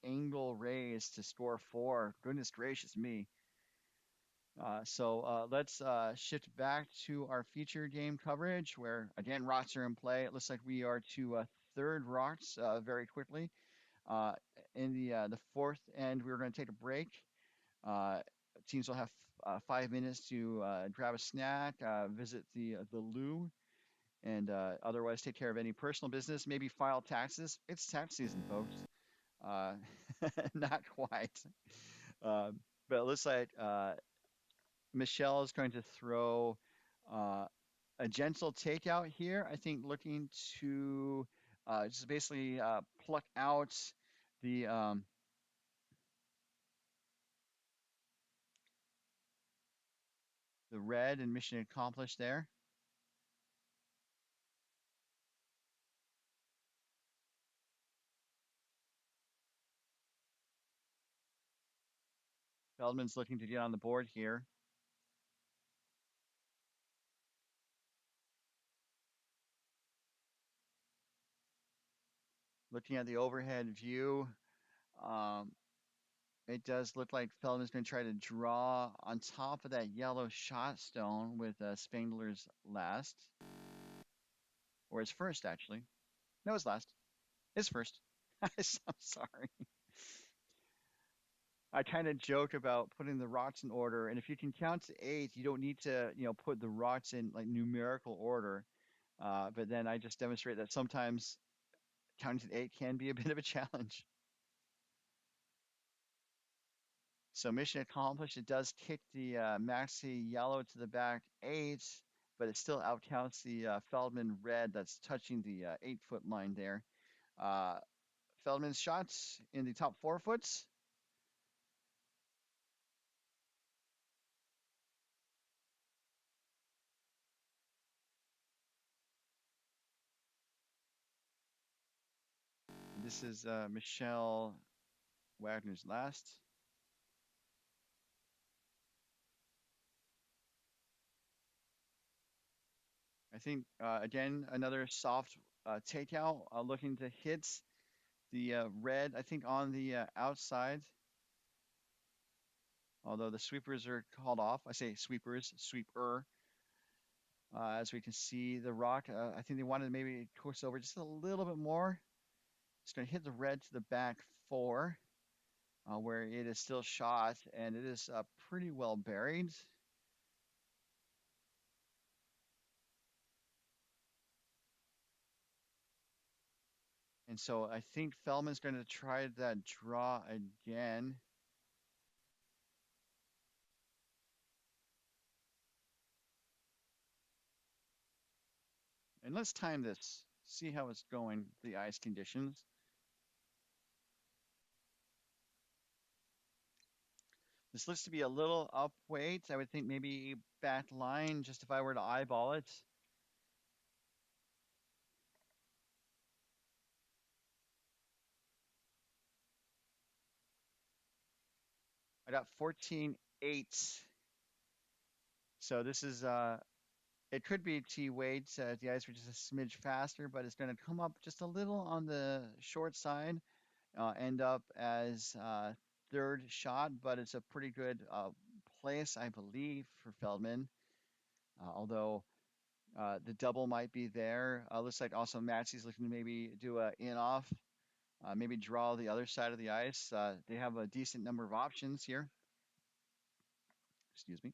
angle raise to score four. Goodness gracious me. So let's shift back to our feature game coverage where, again, rocks are in play. It looks like we are to third rocks very quickly. Uh, in the fourth end, we're going to take a break. Uh, Teams will have 5 minutes to grab a snack, visit the loo, and otherwise take care of any personal business, maybe file taxes. It's tax season, folks. Uh, not quite. Uh, but it looks like Michelle is going to throw uh, a gentle takeout here. I think looking to just basically pluck out the the red and mission accomplished there. Feldman's looking to get on the board here. Looking at the overhead view, um, it does look like Feldman's going to try to draw on top of that yellow shot stone with Spangler's last, or his first, actually. No, his last. His first. I'm sorry. I kind of joke about putting the rocks in order, and if you can count to eight, you don't need to, put the rocks in like numerical order. But then I just demonstrate that sometimes counting to eight can be a bit of a challenge. So mission accomplished. It does kick the Maxie yellow to the back eight, but it still outcounts the Feldman red that's touching the 8 foot line there. Uh, Feldman's shots in the top 4 foots. This is Michelle Wagner's last. I think, again, another soft takeout looking to hit the red, I think, on the outside. Although the sweepers are called off. I say sweepers, sweeper. As we can see, the rock, I think they wanted to maybe course over just a little bit more. It's going to hit the red to the back four, where it is still shot, and it is pretty well buried. And so I think Feldman's going to try that draw again. And let's time this, see how it's going, the ice conditions. This looks to be a little up weight. I would think maybe back line, just if I were to eyeball it. I got 14.8. So this is it could be T weight. The ice were just a smidge faster, but it's going to come up just a little on the short side. End up as third shot, but it's a pretty good place, I believe, for Feldman. Although the double might be there. Looks like also Maxie's looking to maybe do a in off, maybe draw the other side of the ice. They have a decent number of options here. Excuse me.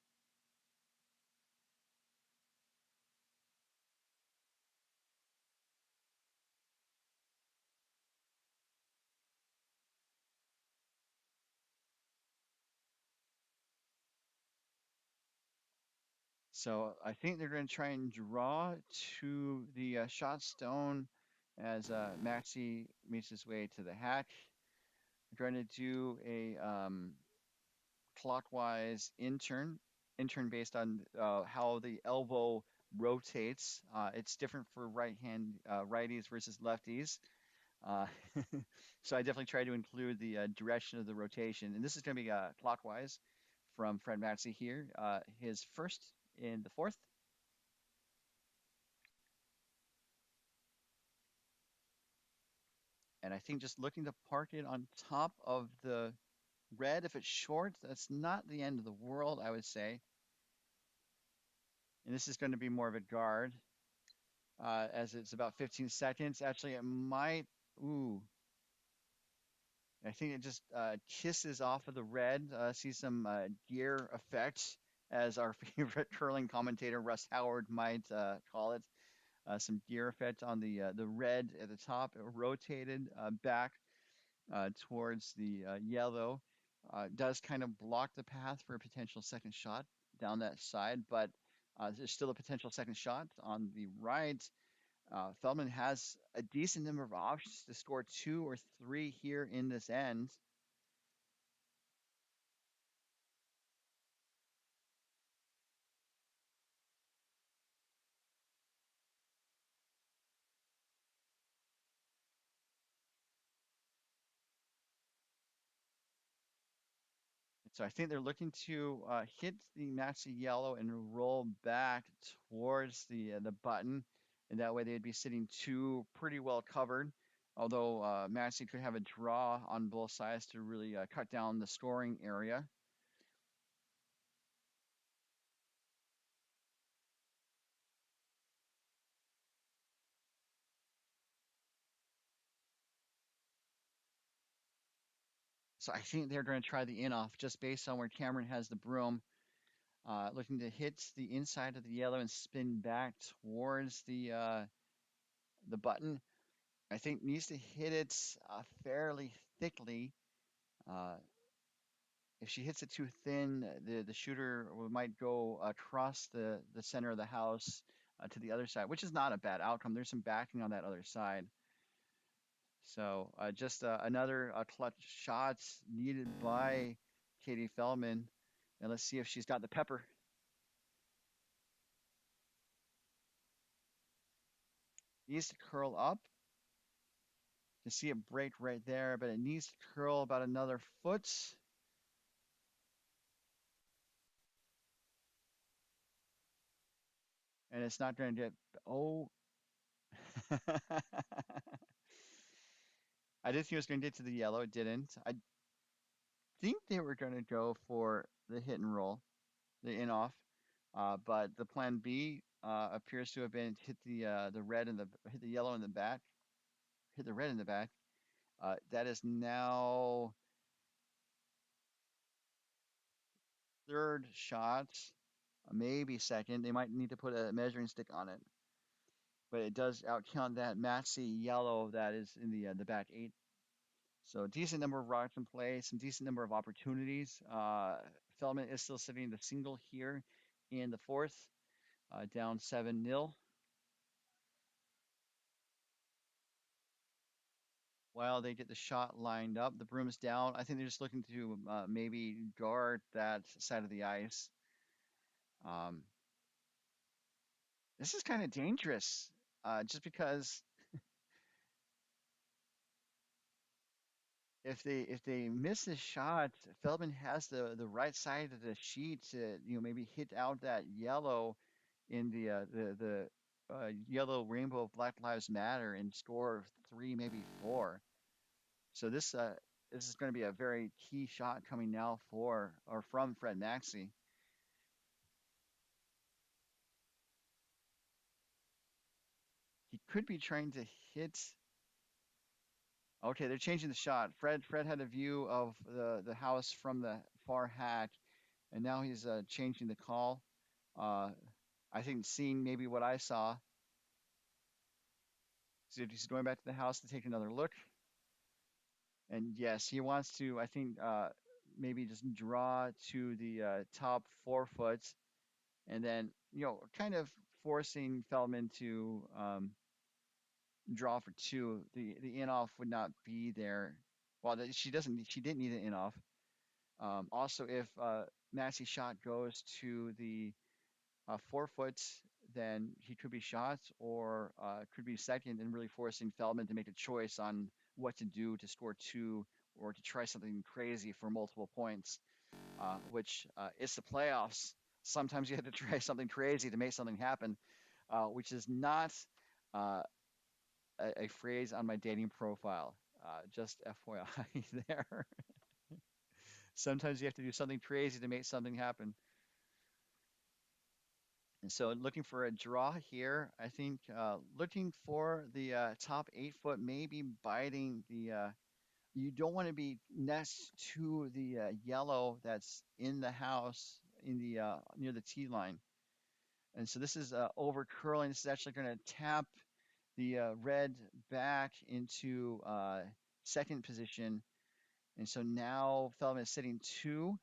So I think they're going to try and draw to the shot stone as Maxie makes his way to the hack. They're going to do a clockwise intern based on how the elbow rotates. It's different for righties versus lefties. Uh, so I definitely try to include the direction of the rotation. And this is going to be clockwise from Fred Maxey here. His first in the fourth. And I think just looking to park it on top of the red, if it's short, that's not the end of the world, I would say. And this is going to be more of a guard, as it's about 15 seconds. Actually, it might. Ooh, I think it just kisses off of the red. See some gear effects, as our favorite curling commentator Russ Howard might call it. Some gear effect on the red at the top, rotated back towards the yellow. Does kind of block the path for a potential second shot down that side, but there's still a potential second shot on the right. Feldman has a decent number of options to score two or three here in this end. So I think they're looking to hit the Maxi yellow and roll back towards the button, and that way they'd be sitting two pretty well covered. Although Maxi could have a draw on both sides to really cut down the scoring area. So I think they're going to try the in off just based on where Cameron has the broom, looking to hit the inside of the yellow and spin back towards the button. I think needs to hit it fairly thickly. Uh, if she hits it too thin, the shooter might go across the center of the house to the other side, which is not a bad outcome. There's some backing on that other side. So just another clutch shot needed by Katie Feldman. And let's see if she's got the pepper. Needs to curl up to see it break right there, but it needs to curl about another foot. And it's not going to get. Oh. I did think it was going to get to the yellow. It didn't. I think they were going to go for the hit and roll, the in off, but the plan B appears to have been hit the red and the hit the yellow in the back, hit the red in the back. That is now third shot, maybe second. They might need to put a measuring stick on it, but it does outcount that Maxie yellow that is in the back eight. So decent number of rocks in play, some decent number of opportunities. Feldman is still sitting the single here in the fourth, down 7-0. While they get the shot lined up, the broom's down. I think they're just looking to maybe guard that side of the ice. Um, this is kind of dangerous, just because if they miss this shot, Feldman has the right side of the sheet to maybe hit out that yellow in the yellow rainbow of Black Lives Matter and score three, maybe four. So this is going to be a very key shot coming now for or from Fred Maxey. He could be trying to hit. Okay, they're changing the shot. Fred had a view of the house from the far hack, and now he's changing the call. Uh, I think seeing maybe what I saw. So he's going back to the house to take another look. And yes, he wants to, I think, maybe just draw to the top 4 foot and then, kind of forcing Feldman to draw for two. The in off would not be there. Well, she didn't need an in off. Also, if Maxie's shot goes to the 4 foot, then he could be shot or could be second and really forcing Feldman to make a choice on what to do to score two or to try something crazy for multiple points, which is the playoffs. Sometimes you have to try something crazy to make something happen, which is not uh, a phrase on my dating profile. Just FYI there. Sometimes you have to do something crazy to make something happen. And so looking for a draw here, I think looking for the top 8 foot, maybe biting you don't want to be next to the yellow that's in the house in the near the tee line. And so this is over curling. This is actually going to tap the red back into second position. And so now Feldman is sitting two.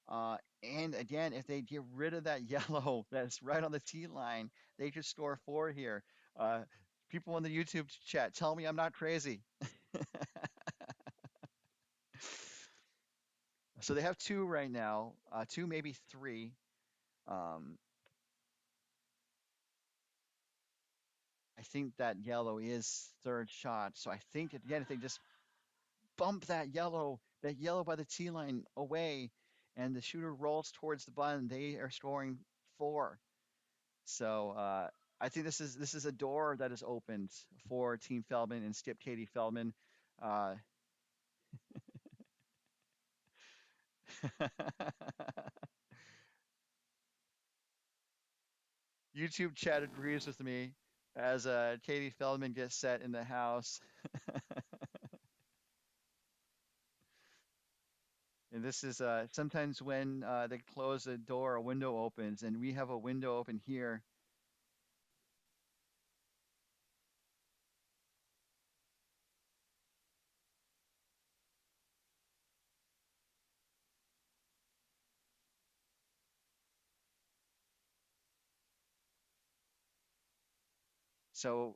And again, if they get rid of that yellow that's right on the tee line, they could score four here. Uh, People in the YouTube chat, tell me I'm not crazy. So they have two right now, two, maybe three. Um, I think that yellow is third shot. So I think again, if they just bump that yellow by the tee line away, and the shooter rolls towards the button. They are scoring four. So I think this is a door that is opened for Team Feldman and Skip Katie Feldman. Uh, YouTube chat agrees with me as Katie Feldman gets set in the house. And this is sometimes when they close a door, a window opens, and we have a window open here. So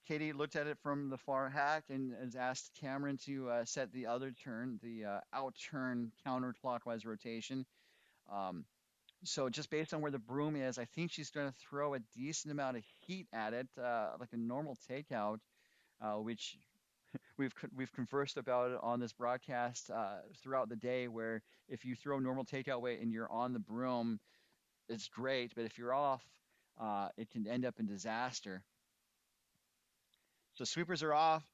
Katie looked at it from the far hack and has asked Cameron to set the other turn, the out turn counterclockwise rotation. Um, so just based on where the broom is, I think she's going to throw a decent amount of heat at it, like a normal takeout, which we've conversed about it on this broadcast throughout the day. Where if you throw normal takeout weight and you're on the broom, it's great, but if you're off, it can end up in disaster. So sweepers are off,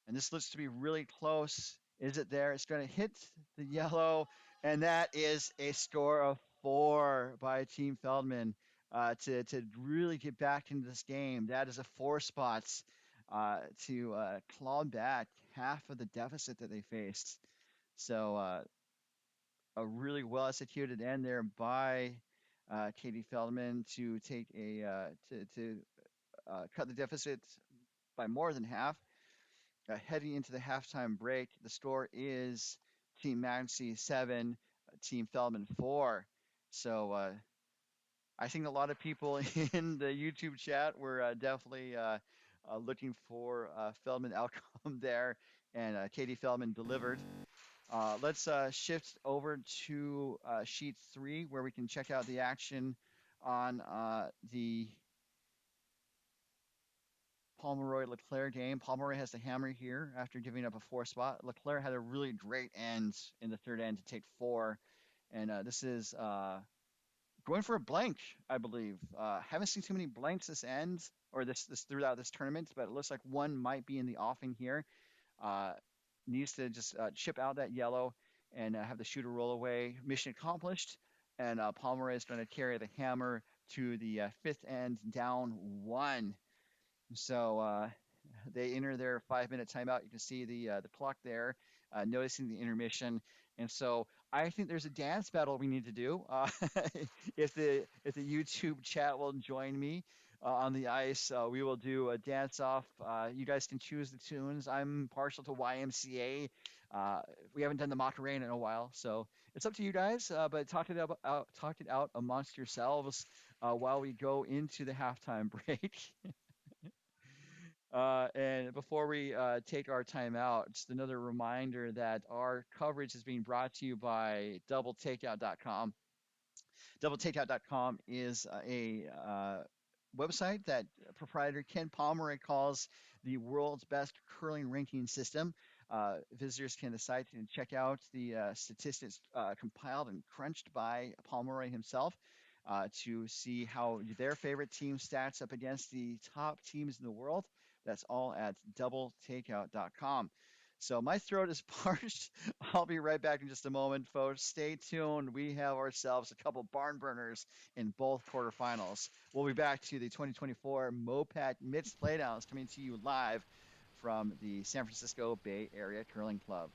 and this looks to be really close. Is it there? It's going to hit the yellow, and that is a score of four by Team Feldman to really get back into this game. That is a four spots to claw back half of the deficit that they faced. So a really well executed end there by Katie Feldman to take a to cut the deficit by more than half. Heading into the halftime break, the score is Team Maxie 7, Team Feldman 4. So I think a lot of people in the YouTube chat were definitely looking for Feldman outcome there, and Katie Feldman delivered. Let's shift over to sheet 3, where we can check out the action on the Pomeroy LeClair game. Pomeroy has the hammer here after giving up a four spot. LeClair had a really great end in the third end to take four. And this is going for a blank, I believe. Haven't seen too many blanks this end or this throughout this tournament, but it looks like one might be in the offing here. Uh, Needs to just chip out that yellow and have the shooter roll away. Mission accomplished. And Pomeroy is going to carry the hammer to the fifth end down one. So they enter their 5 minute timeout. You can see the clock there, noticing the intermission. And so I think there's a dance battle we need to do. If the YouTube chat will join me on the ice, we will do a dance off. You guys can choose the tunes. I'm partial to YMCA. We haven't done the Macarena in a while, so it's up to you guys. But talk it out amongst yourselves while we go into the halftime break. And before we take our time out, just another reminder that our coverage is being brought to you by doubletakeout.com. Doubletakeout.com is a website that proprietor Ken Pomeroy calls the world's best curling ranking system. Visitors can decide to check out the statistics compiled and crunched by Pomeroy himself to see how their favorite team stacks up against the top teams in the world. That's all at doubletakeout.com. So my throat is parched. I'll be right back in just a moment, folks. Stay tuned. We have ourselves a couple barn burners in both quarterfinals. We'll be back to the 2024 MoPac Mixed Playdowns coming to you live from the San Francisco Bay Area Curling Club.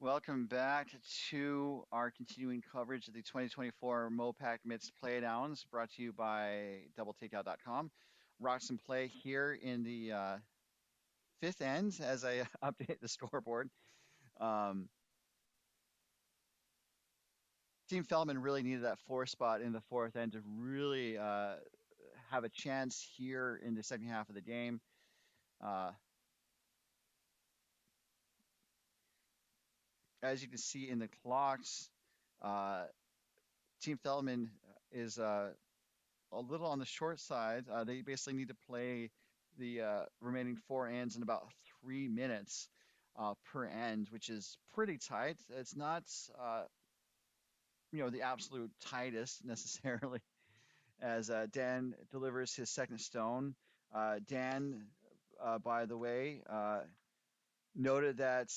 Welcome back to our continuing coverage of the 2024 MoPac Mits Playdowns, brought to you by DoubleTakeout.com. Rocks and play here in the fifth end as I update the scoreboard. Um, Team Feldman really needed that four spot in the fourth end to really have a chance here in the second half of the game. Uh, as you can see in the clocks, uh, Team Feldman is a little on the short side. They basically need to play the remaining four ends in about 3 minutes per end, which is pretty tight. It's not, uh, the absolute tightest necessarily. As Dan delivers his second stone, Dan, by the way, noted that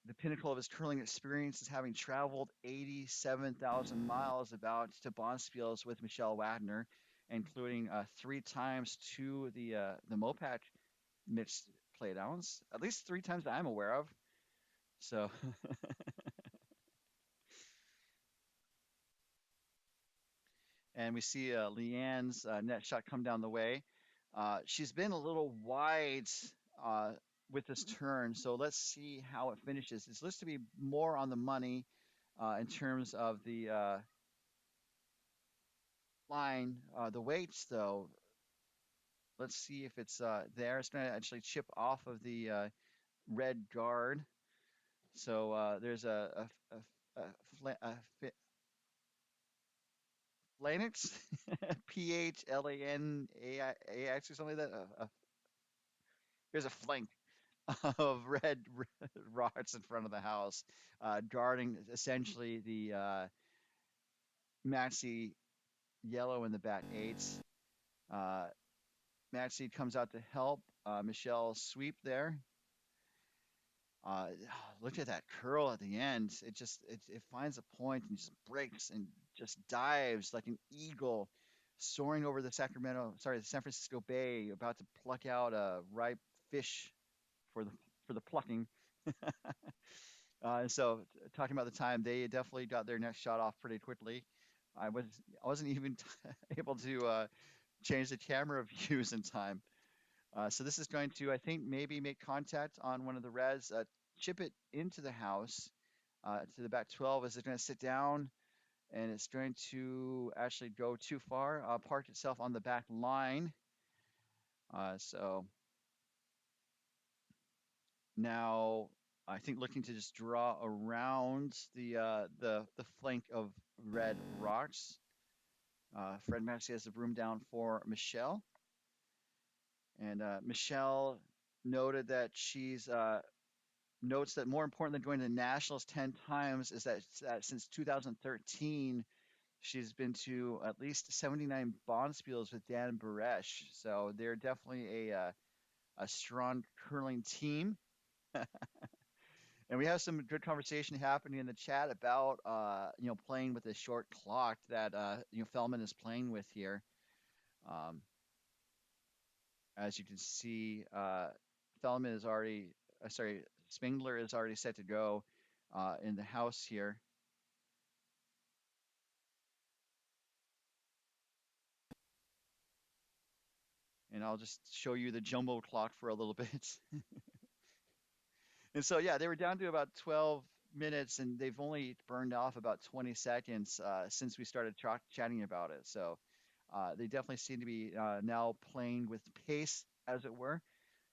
the pinnacle of his curling experience is having traveled 87,000 miles about to Bonspiels with Michelle Wagner, including three times to the MoPac mixed playdowns, at least three times that I'm aware of. So, and we see Leanne's net shot come down the way. She's been a little wide uh, with this turn, so let's see how it finishes. It's listed to be more on the money in terms of the line. The weights, though, let's see if it's there. It's going to actually chip off of the red guard. So there's a Phalanx, Phlanax or something like that. There's a flank of red rocks in front of the house, guarding essentially the Maxie yellow in the bat eights. Uh, Maxie comes out to help. Michelle sweep there. Uh, Look at that curl at the end. It finds a point and just breaks and just dives like an eagle, soaring over the San Francisco Bay, about to pluck out a ripe fish for the plucking. So talking about the time, they definitely got their next shot off pretty quickly. I wasn't even able to change the camera views in time. So this is going to, I think, maybe make contact on one of the reds, chip it into the house to the back 12 as it's going to sit down, and it's going to actually go too far, park itself on the back line. So now I think looking to just draw around the flank of red rocks. Fred Maxey has the broom down for Michelle, and Michelle noted that she's notes that more important than going to the Nationals 10 times is that since 2013, she's been to at least 79 Bonspiels with Dan Baresh. So they're definitely a strong curling team. And we have some good conversation happening in the chat about, playing with a short clock that, Feldman is playing with here. Um, as you can see, Feldman is already, Spengler is already set to go in the house here. And I'll just show you the jumbo clock for a little bit. And so, yeah, they were down to about 12 minutes, and they've only burned off about 20 seconds since we started chatting about it. So they definitely seem to be now playing with pace, as it were.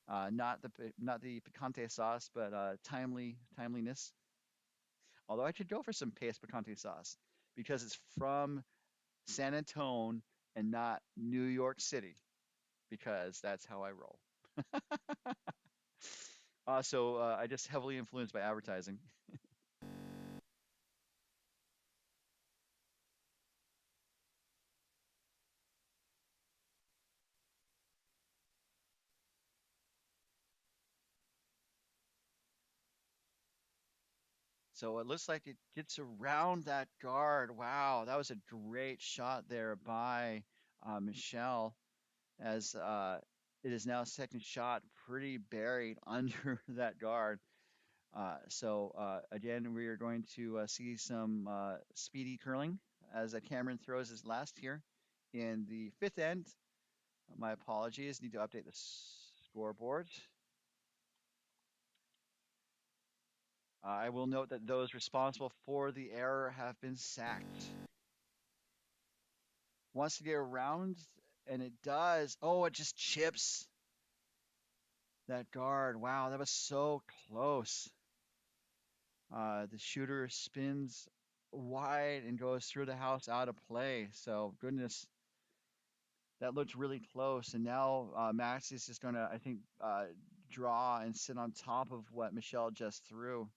Not the picante sauce, but timeliness. Although I should go for some pace picante sauce because it's from San Antone and not New York City, because that's how I roll. So I just heavily influenced by advertising. So it looks like it gets around that guard. Wow, that was a great shot there by Michelle, as it is now second shot pretty buried under that guard. Again, we are going to see some speedy curling as Cameron throws his last here in the fifth end. My apologies. Need to update the scoreboard. I will note that those responsible for the error have been sacked. Wants to get around, and it does. Oh, it just chips that guard. Wow, that was so close. The shooter spins wide and goes through the house out of play. So, goodness, that looked really close. And now Maxie is just going to, I think, draw and sit on top of what Michelle just threw.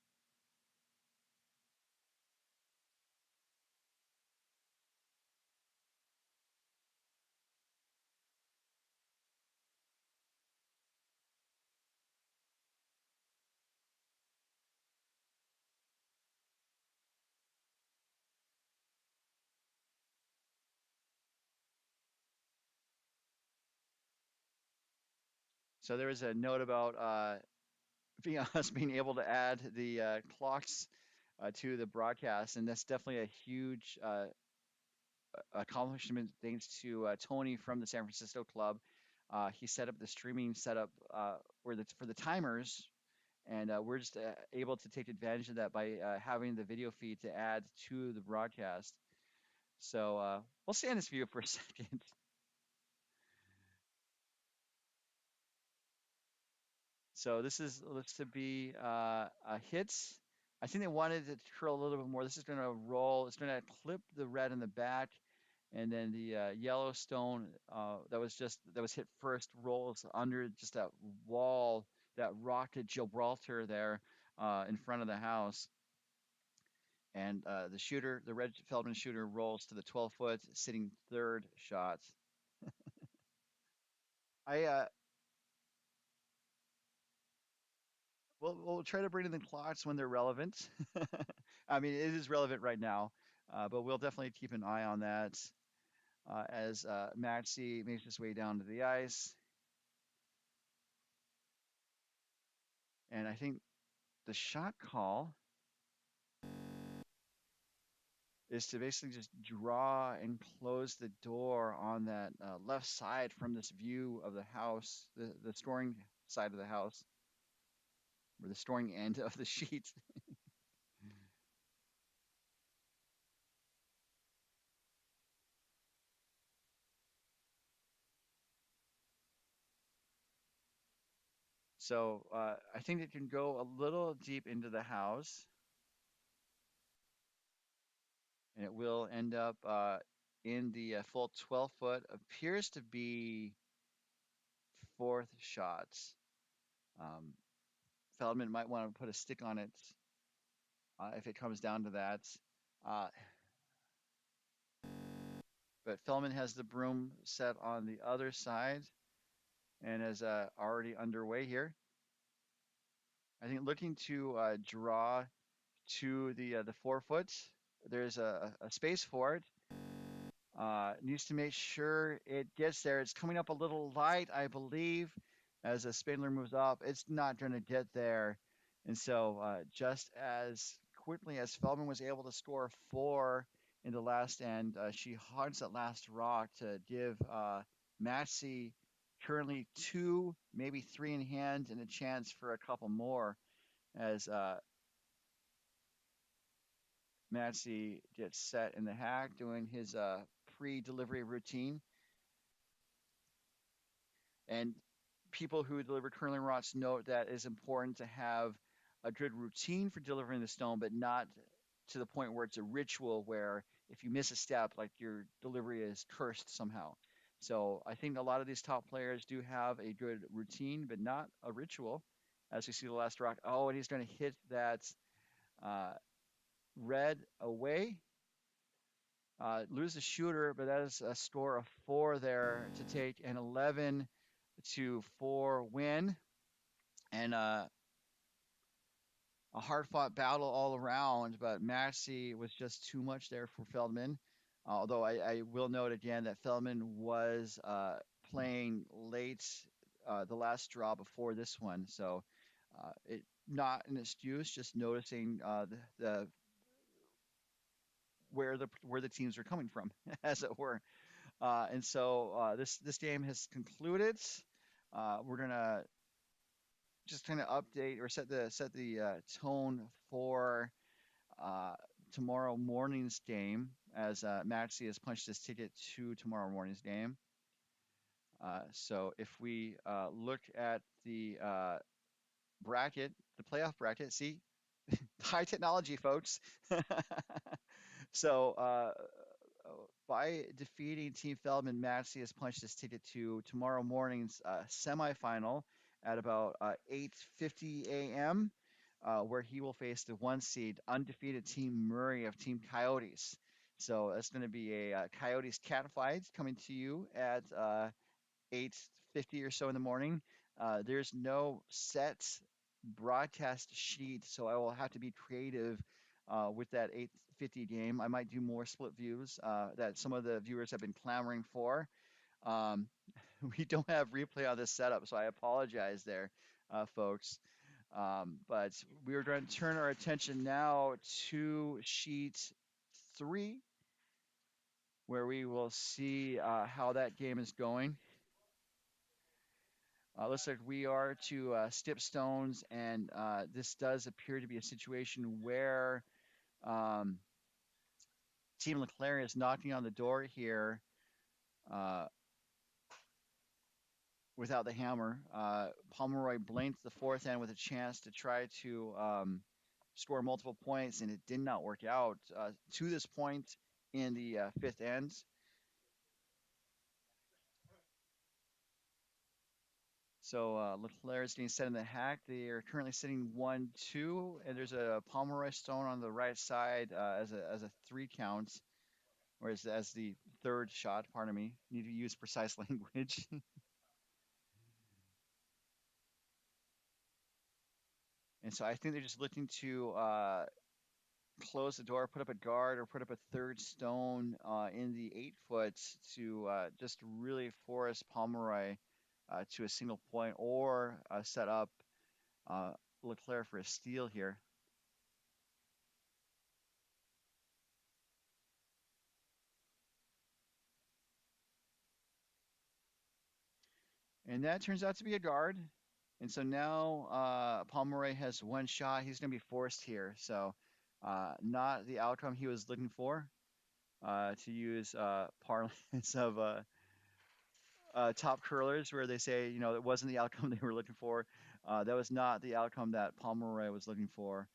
So there was a note about us being able to add the clocks to the broadcast, and that's definitely a huge accomplishment thanks to Tony from the San Francisco club. He set up the streaming setup for the timers, and we're just able to take advantage of that by having the video feed to add to the broadcast. So we'll stay on this view for a second. So this is looks to be a hit. I think they wanted it to curl a little bit more. This is going to roll. It's going to clip the red in the back, and then the Yellowstone that was hit first rolls under just that wall, that rocket Gibraltar there in front of the house. And the red Feldman shooter rolls to the 12-foot, sitting third shot. I we'll try to bring in the clocks when they're relevant. I mean, it is relevant right now, but we'll definitely keep an eye on that as Maxie makes his way down to the ice. And I think the shot call is to basically just draw and close the door on that left side from this view of the house, the storing side of the house, or the storing end of the sheet. So I think it can go a little deep into the house, and it will end up in the full 12 foot. Appears to be fourth shot. Um, Feldman might want to put a stick on it if it comes down to that. Uh, but Feldman has the broom set on the other side and is already underway here. I think looking to draw to the 4 foot. There's a space for it. Needs to make sure it gets there. It's coming up a little light, I believe, as a Spindler moves up. It's not going to get there. And so, just as quickly as Feldman was able to score four in the last end, she hogs that last rock to give Maxie currently two, maybe three in hand, and a chance for a couple more as Maxie gets set in the hack doing his pre-delivery routine. And people who deliver curling rods note that it's important to have a good routine for delivering the stone, but not to the point where it's a ritual where if you miss a step, like your delivery is cursed somehow. So I think a lot of these top players do have a good routine, but not a ritual. As we see the last rock, oh, and he's going to hit that uh, red away. Lose the shooter, but that is a score of four there to take an 11-4 win. And a hard fought battle all around, but Maxie was just too much there for Feldman. Although I will note again that Feldman was playing late the last draw before this one. So not an excuse, just noticing the where the teams are coming from, as it were. And so this game has concluded. We're gonna just kind of update or set the tone for uh, tomorrow morning's game, as Maxie has punched his ticket to tomorrow morning's game. So if we look at the bracket, the playoff bracket, see, high technology, folks. So by defeating Team Feldman, Maxie has punched his ticket to tomorrow morning's semifinal at about 8:50 a.m., where he will face the one seed undefeated Team Murray of Team Coyotes. So that's going to be a Coyotes catfight coming to you at 8:50 or so in the morning. There's no set broadcast sheet, so I will have to be creative with that 8:50 game. I might do more split views that some of the viewers have been clamoring for. Um, we don't have replay on this setup, so I apologize there, folks. But we are going to turn our attention now to sheet 3, where we will see how that game is going. Looks like we are to Stip Stones, and this does appear to be a situation where um, Team LeClair is knocking on the door here uh, without the hammer. Pomeroy blinked the fourth end with a chance to try to score multiple points, and it did not work out to this point in the fifth end. So LeClair is getting set in the hack. They are currently sitting 1-2, and there's a Pomeroy stone on the right side as a 3 count, or as the third shot. Pardon me. Need to use precise language. And so I think they're just looking to close the door, put up a guard, or put up a third stone in the 8 foot to just really force Pomeroy to a single point, or set up uh, LeClair for a steal here. And that turns out to be a guard. And so now Pomeroy has one shot. He's going to be forced here. So not the outcome he was looking for, to use parlance of top curlers, where they say, it wasn't the outcome they were looking for. That was not the outcome that Pomeroy was looking for.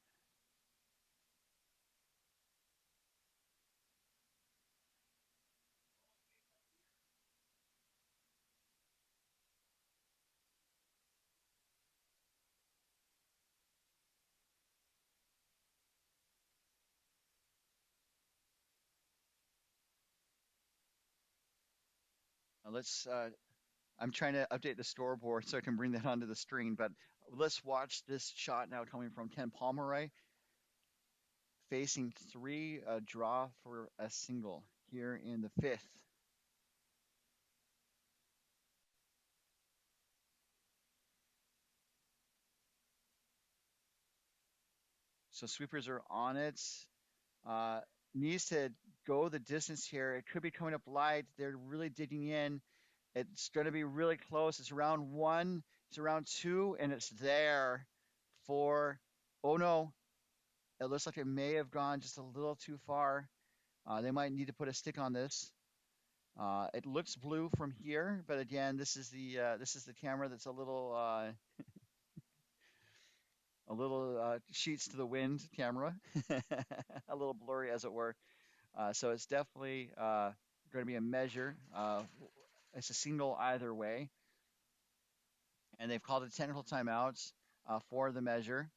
Let's. I'm trying to update the scoreboard so I can bring that onto the screen, but let's watch this shot now coming from Ken Pomeroy, facing 3, a draw for a single here in the fifth. So sweepers are on it. Uh, Needs to go the distance here. It could be coming up light. They're really digging in. It's going to be really close. It's round 1. It's round 2, and it's there for. Oh no! It looks like it may have gone just a little too far. They might need to put a stick on this. It looks blue from here, but again, this is the camera that's a little sheets to the wind camera, a little blurry as it were. So it's definitely going to be a measure. It's a single either way, and they've called it technical timeouts for the measure.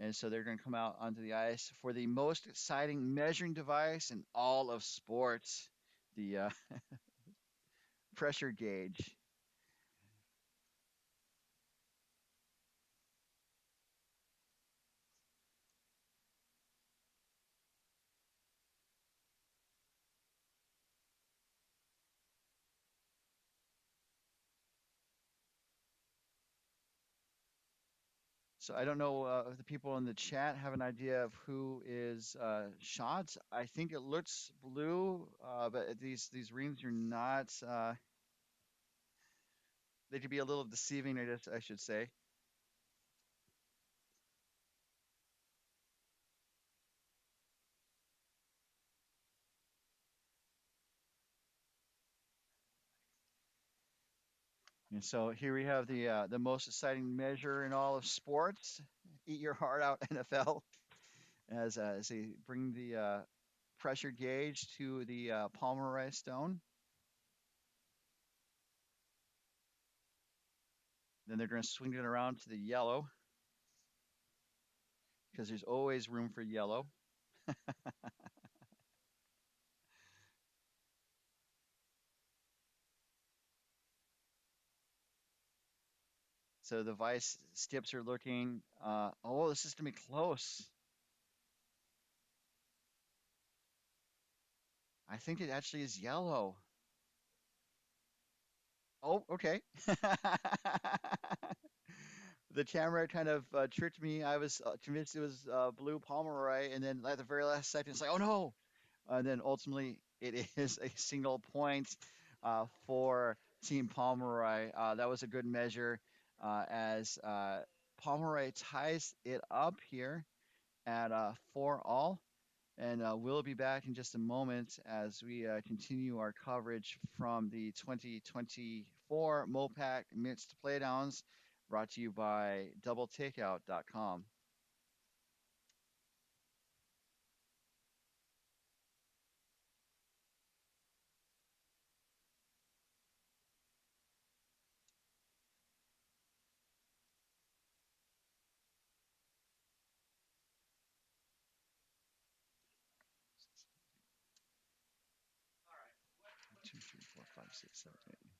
And so they're going to come out onto the ice for the most exciting measuring device in all of sports, the pressure gauge. So I don't know if the people in the chat have an idea of who is shot. I think it looks blue, but these rings are not. They could be a little deceiving, I should say. And so here we have the most exciting measure in all of sports. Eat your heart out, NFL, as they bring the pressure gauge to the Pomeroy stone. Then they're going to swing it around to the yellow because there's always room for yellow. So the vice skips are looking. Oh, this is going to be close. I think it actually is yellow. Oh, okay. The camera kind of tricked me. I was convinced it was blue Pomeroy, and then at the very last second, it's like, oh no! And then ultimately, it is a single point for Team Pomeroy. That was a good measure as Pomeroy ties it up here at 4-all. And we'll be back in just a moment as we continue our coverage from the 2024 MoPac Mixed Playdowns, brought to you by doubletakeout.com. Two, three, four, five, six, seven, eight.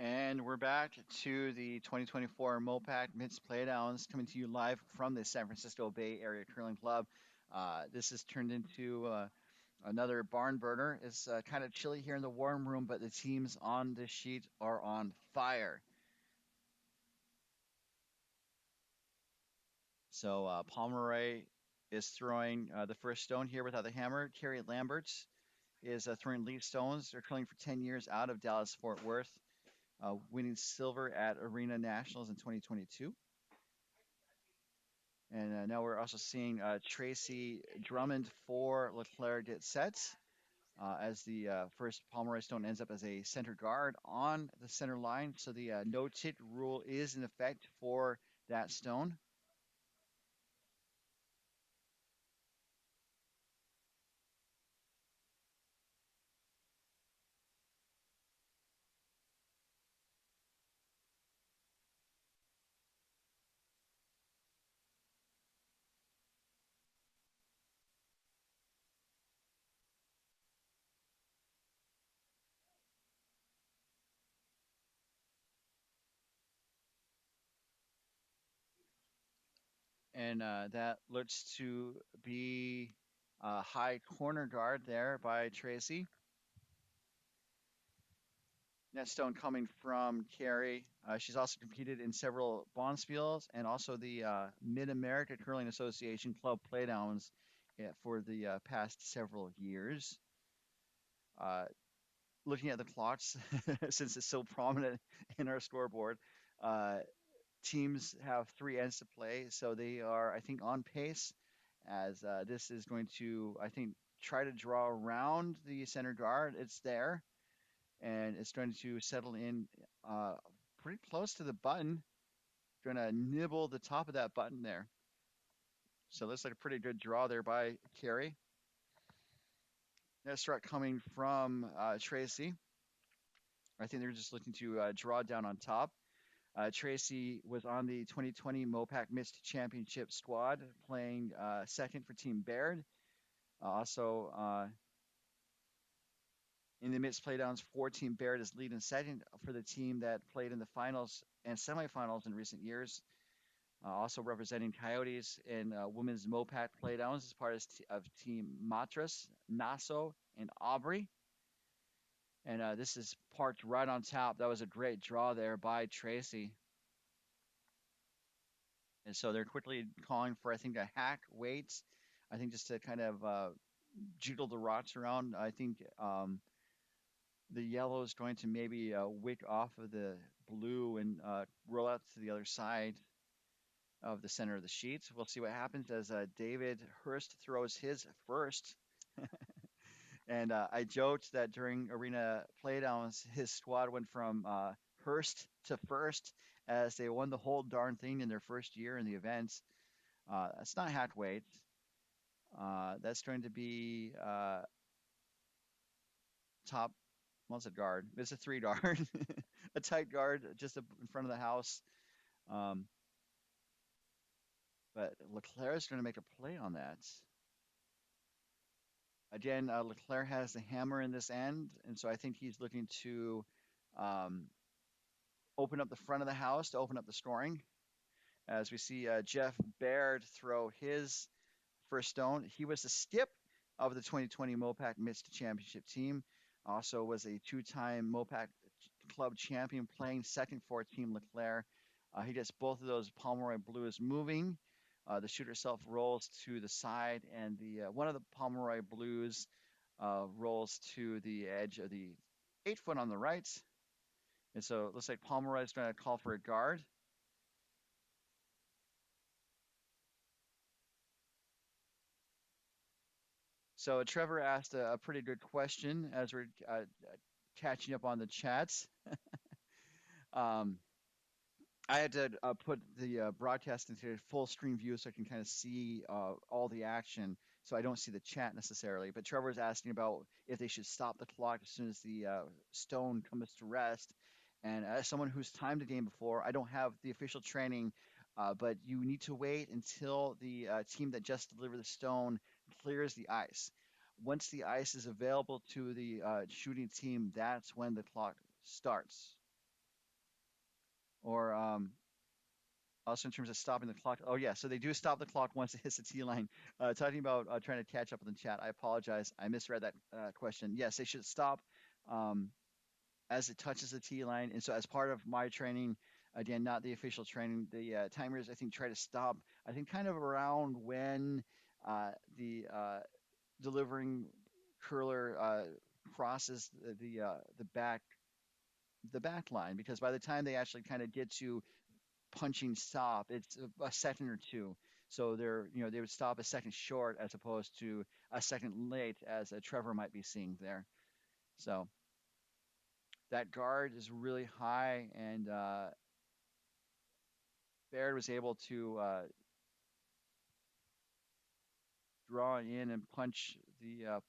And we're back to the 2024 MoPac Mixed Playdowns, coming to you live from the San Francisco Bay Area Curling Club. This has turned into another barn burner. It's kind of chilly here in the warm room, but the teams on this sheet are on fire. So Pomeroy is throwing the first stone here without the hammer. Carrie Lamberts is throwing lead stones. They're curling for 10 years out of Dallas Fort Worth, winning silver at Arena Nationals in 2022. And now we're also seeing Tracy Drummond for LeClair get set as the first Pomeroy stone ends up as a center guard on the center line. So the no tit rule is in effect for that stone. And that looks to be a high corner guard there by Tracy. Net stone coming from Carrie. She's also competed in several Bonspiels and also the Mid America Curling Association Club Playdowns for the past several years. Uh, Looking at the clocks, since it's so prominent in our scoreboard, uh, teams have 3 ends to play, so they are, I think, on pace as this is going to, I think, try to draw around the center guard. It's there, and it's going to settle in pretty close to the button. Going to nibble the top of that button there. So looks like a pretty good draw there by Carey. Next strike coming from Tracy. I think they're just looking to draw down on top. Tracy was on the 2020 MoPac Mixed Championship squad, playing second for Team Baird. Also, in the mixed playdowns for Team Baird is lead and second for the team that played in the finals and semifinals in recent years. Also representing Coyotes in women's MoPac playdowns as part of Team Matras, Nassau, and Aubrey. And this is parked right on top. That was a great draw there by Tracy. And so they're quickly calling for, I think, a hack weight. I think just to kind of jiggle the rocks around. I think the yellow is going to maybe wick off of the blue and roll out to the other side of the center of the sheet. We'll see what happens as David Hurst throws his first. And I joked that during arena playdowns, his squad went from Hurst to first as they won the whole darn thing in their first year in the event. That's not hack weight. That's going to be top, what's it guard? It's a three guard, a tight guard just in front of the house. Um, but LeClair is going to make a play on that. Again, LeClair has the hammer in this end, and so I think he's looking to um, open up the front of the house to open up the scoring. As we see Jeff Baird throw his first stone. He was the skip of the 2020 MoPac Mixed Championship team. Also was a two-time MoPac club champion, playing second for Team LeClair. He gets both of those Pomeroy Blues moving. The shooter self rolls to the side, and the one of the Pomeroy Blues rolls to the edge of the 8-foot on the right. And so it looks like Pomeroy is trying to call for a guard. So Trevor asked a pretty good question as we're catching up on the chats. um, I had to put the broadcast into full screen view so I can kind of see all the action, so I don't see the chat necessarily. But Trevor was asking about if they should stop the clock as soon as the stone comes to rest. And as someone who's timed the game before, I don't have the official training, but you need to wait until the team that just delivered the stone clears the ice. Once the ice is available to the shooting team, that's when the clock starts. Or also in terms of stopping the clock. Oh yeah, so they do stop the clock once it hits the T line. Talking about trying to catch up with the chat. I apologize. I misread that question. Yes, they should stop um, as it touches the T line. And so as part of my training, again, not the official training, the timers I think try to stop. I think kind of around when the delivering curler crosses the back line, because by the time they actually kind of get to punching stop, it's a second or two. So they would stop a second short as opposed to a second late, as Trevor might be seeing there. So that guard is really high, and Baird was able to draw in and punch the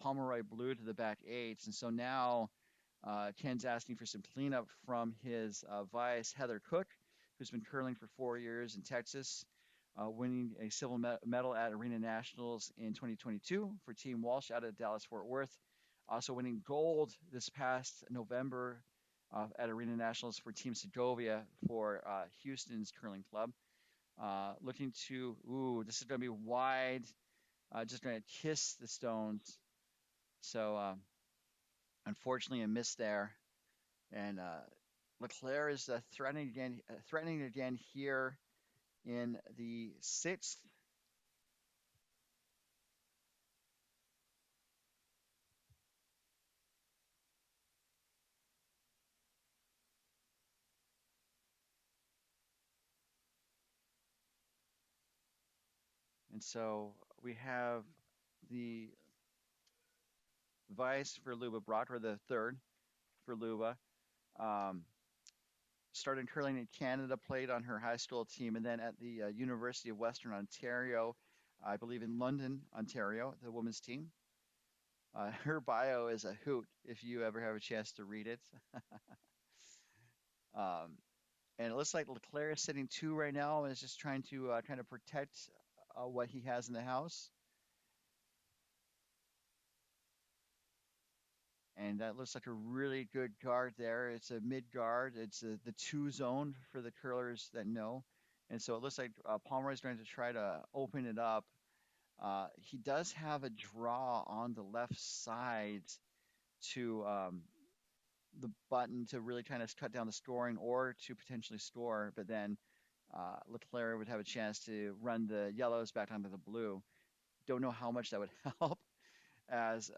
Pomeroy Blue to the back eights. And so now Ken's asking for some cleanup from his vice, Heather Cook, who's been curling for 4 years in Texas, winning a silver medal at Arena Nationals in 2022 for Team Walsh out of Dallas-Fort Worth. Also winning gold this past November at Arena Nationals for Team Segovia for Houston's curling club. Looking to, this is going to be wide. Just going to kiss the stones. So unfortunately, a miss there. And LeClair is threatening again here in the sixth. And so we have the vice for Luba Brock, or the third for Luba. Started curling in Canada, played on her high school team, and then at the University of Western Ontario, I believe in London, Ontario, the women's team. Her bio is a hoot if you ever have a chance to read it. Um, and it looks like LeClair is sitting two right now and is just trying to kind of protect what he has in the house. And that looks like a really good guard there. It's a mid guard. It's the two zone for the curlers that know. And so it looks like Pomeroy's going to try to open it up. He does have a draw on the left side to the button to really kind of cut down the scoring or to potentially score, but then LeClair would have a chance to run the yellows back onto the blue. Don't know how much that would help as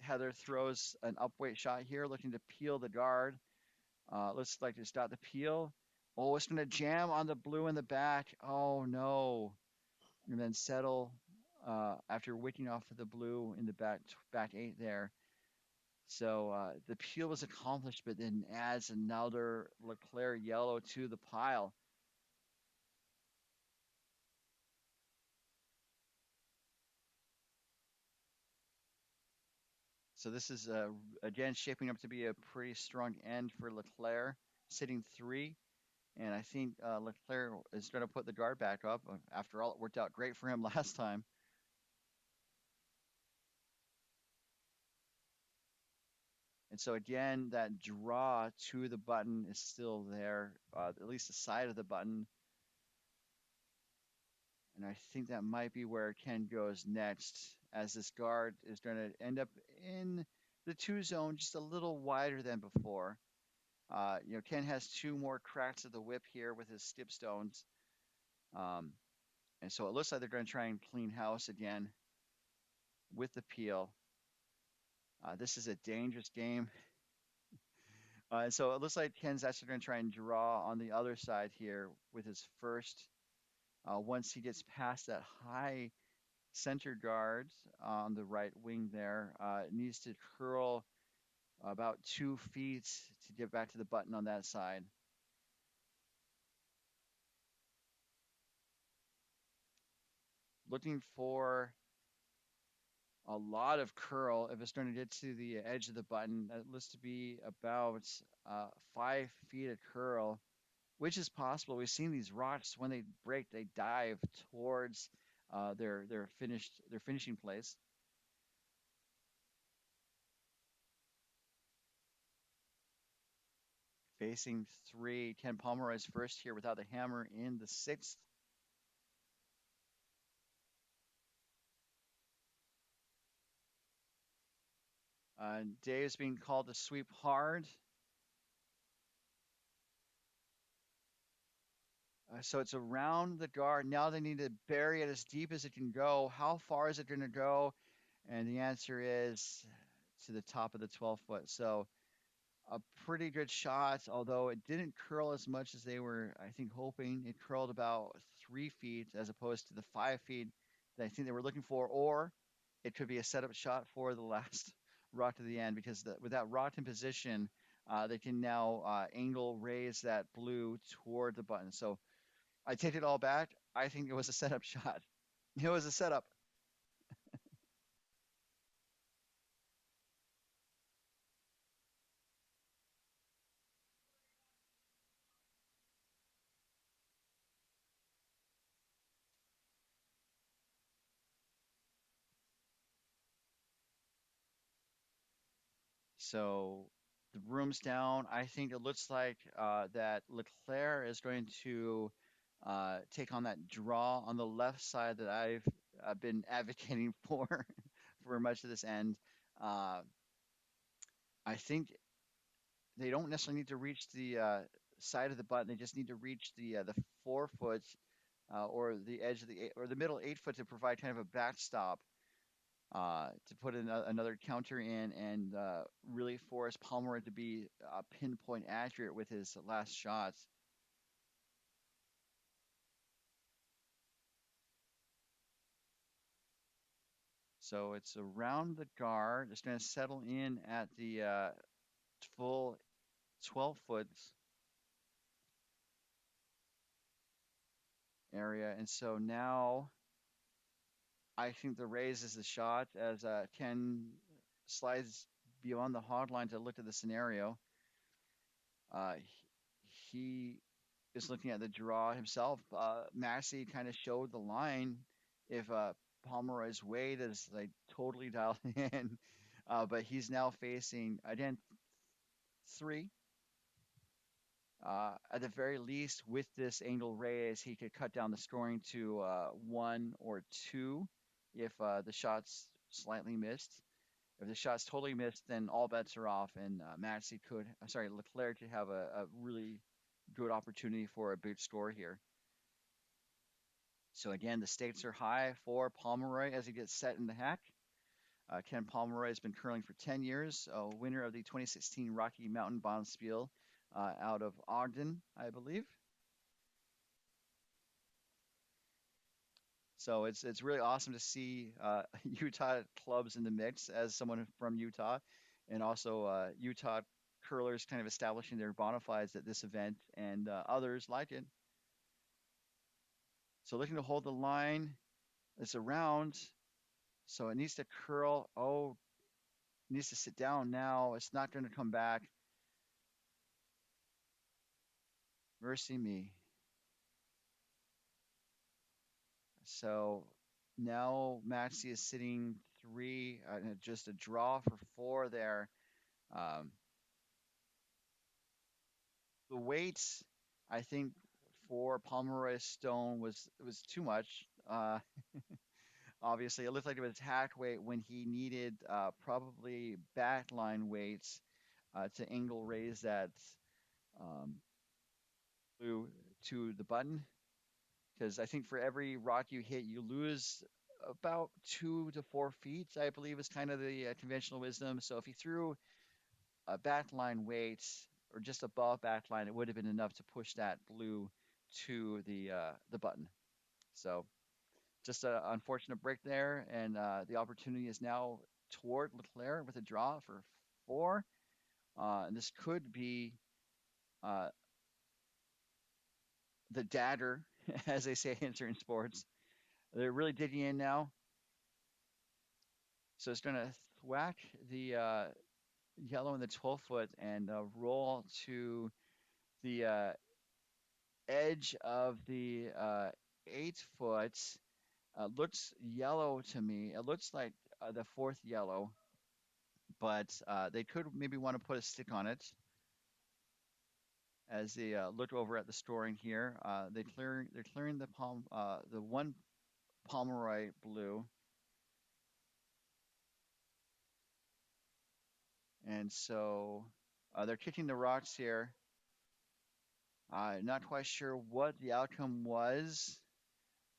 Heather throws an upweight shot here, looking to peel the guard. Looks like it's got the peel. Oh, it's going to jam on the blue in the back. Oh, no. And then settle after wicking off of the blue in the back eight there. So the peel was accomplished, but then adds another LeClair yellow to the pile. So this is again shaping up to be a pretty strong end for LeClair, sitting three. And I think LeClair is going to put the guard back up. After all, it worked out great for him last time. And so again, that draw to the button is still there, at least the side of the button. And I think that might be where Ken goes next, as this guard is going to end up in the two zone just a little wider than before. Ken has two more cracks of the whip here with his stipstones. Um, and so it looks like they're going to try and clean house again with the peel. This is a dangerous game. So it looks like Ken's actually going to try and draw on the other side here with his first. Once he gets past that high center guard on the right wing there, needs to curl about 2 feet to get back to the button on that side. Looking for a lot of curl if it's going to get to the edge of the button. That looks to be about 5 feet of curl, which is possible. We've seen these rocks when they break, they dive towards their finishing place. Facing three, Ken Pomeroy's first here without the hammer in the sixth. Dave's being called to sweep hard. So it's around the guard. Now they need to bury it as deep as it can go. How far is it going to go? And the answer is to the top of the 12 foot. So a pretty good shot, although it didn't curl as much as they were, I think, hoping. It curled about 3 feet as opposed to the 5 feet that I think they were looking for, or it could be a setup shot for the last rock to the end because with that rock in position, they can now angle raise that blue toward the button. So I take it all back. I think it was a setup shot. It was a setup. So the room's down. I think it looks like that LeClair is going to take on that draw on the left side that I've been advocating for for much of this end. Uh, I think they don't necessarily need to reach the side of the button. They just need to reach the 4 foot or the edge of the or the middle 8 foot to provide kind of a backstop to put another counter in and really force Palmer to be pinpoint accurate with his last shots. So it's around the guard. It's going to settle in at the full 12 foot area. And so now I think the raise is the shot as Ken slides beyond the hog line to look at the scenario. He is looking at the draw himself. Maxie kind of showed the line if Pomeroy's weight is like totally dialed in, but he's now facing again three. At the very least, with this angle raise, he could cut down the scoring to one or two if the shot's slightly missed. If the shot's totally missed, then all bets are off, and Maxey could, sorry, LeClair could have a really good opportunity for a big score here. So again, the stakes are high for Pomeroy as he gets set in the hack. Ken Pomeroy has been curling for 10 years, winner of the 2016 Rocky Mountain Bonspiel out of Ogden, I believe. So it's really awesome to see Utah clubs in the mix as someone from Utah, and also Utah curlers kind of establishing their bona fides at this event and others like it. So looking to hold the line. It's around, so it needs to curl. Oh, it needs to sit down now. It's not going to come back. Mercy me. So now Maxie is sitting three, just a draw for four there. Um, the weight, I think, for Pomeroy Stone was too much. Obviously, it looked like it was hack weight when he needed probably backline weights to angle raise that um, blue to the button. Because I think for every rock you hit, you lose about 2 to 4 feet, I believe is kind of the conventional wisdom. So if he threw a backline weight or just above backline, it would have been enough to push that blue to the button. So just an unfortunate break there, and the opportunity is now toward LeClair with a draw for four. And this could be uh, the dagger, as they say in certain sports. They're really digging in now. So it's going to whack the yellow in the 12 foot and roll to the edge of the 8 foot. Looks yellow to me. It looks like the fourth yellow, but they could maybe want to put a stick on it as they look over at the scoring here. They're clearing the one Pomeroy blue, and so they're kicking the rocks here. Not quite sure what the outcome was.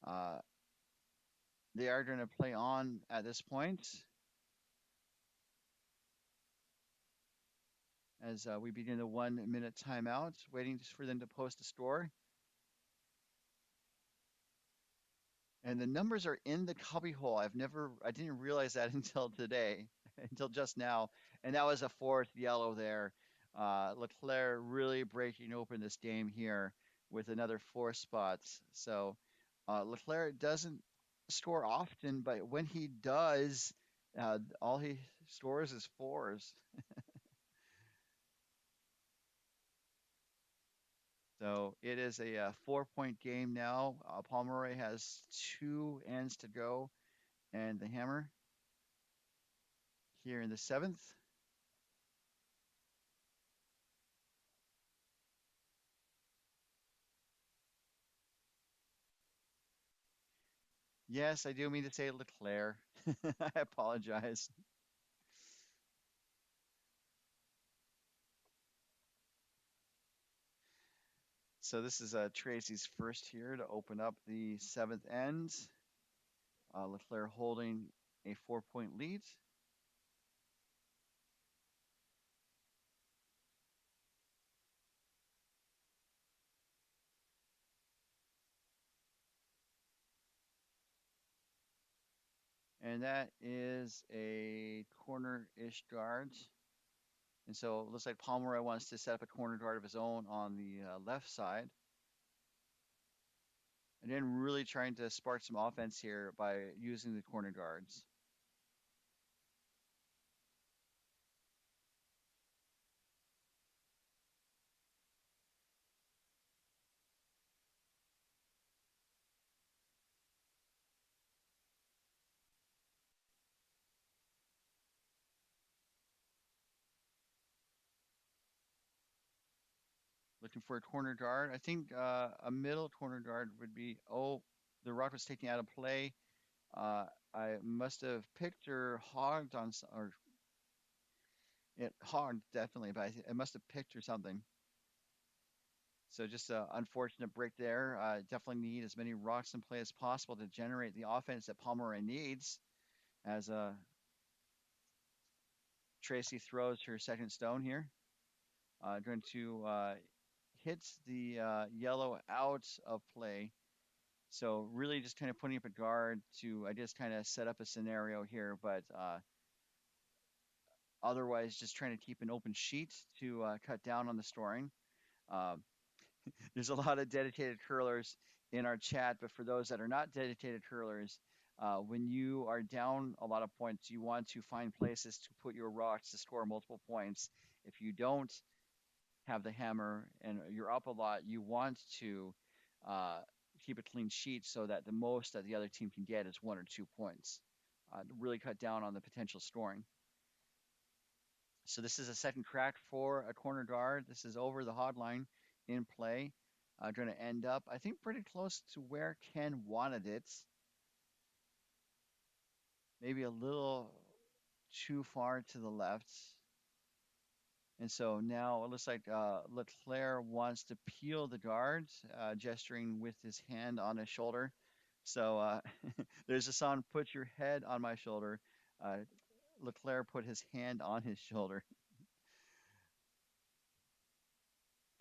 Uh, they are going to play on at this point as we begin the 1 minute timeout, waiting for them to post a score. And the numbers are in the cubbyhole. I didn't realize that until today, until just now. And that was a fourth yellow there. LeClair really breaking open this game here with another 4 spots. So LeClair doesn't score often, but when he does, all he scores is fours. So it is a 4 point game now. Pomeroy has 2 ends to go, and the hammer here in the seventh. Yes, I do mean to say LeClair. I apologize. So this is Tracy's first here to open up the seventh end. LeClair holding a 4 point lead. And that is a corner-ish guard. And so it looks like Pomeroy wants to set up a corner guard of his own on the left side. And then really trying to spark some offense here by using the corner guards. Looking for a corner guard. I think a middle corner guard would be. Oh, the rock was taken out of play. I must have picked or hogged on, or it hogged definitely, but I must have picked or something. So just an unfortunate break there. Definitely need as many rocks in play as possible to generate the offense that Pomeroy needs. As Tracy throws her second stone here, going to hit the yellow out of play. So really just kind of putting up a guard to, I just kind of set up a scenario here, but otherwise just trying to keep an open sheet to cut down on the storing. Uh, there's a lot of dedicated curlers in our chat, but for those that are not dedicated curlers, when you are down a lot of points, you want to find places to put your rocks to score multiple points. If you don't have the hammer and you're up a lot, you want to uh, keep a clean sheet so that the most that the other team can get is 1 or 2 points. To really cut down on the potential scoring. So this is a second crack for a corner guard. This is over the hot line in play. Going to end up, I think, pretty close to where Ken wanted it. Maybe a little too far to the left. And so now it looks like LeClair wants to peel the guard, gesturing with his hand on his shoulder. So there's a song, Put Your Head on My Shoulder. Uh, LeClair put his hand on his shoulder.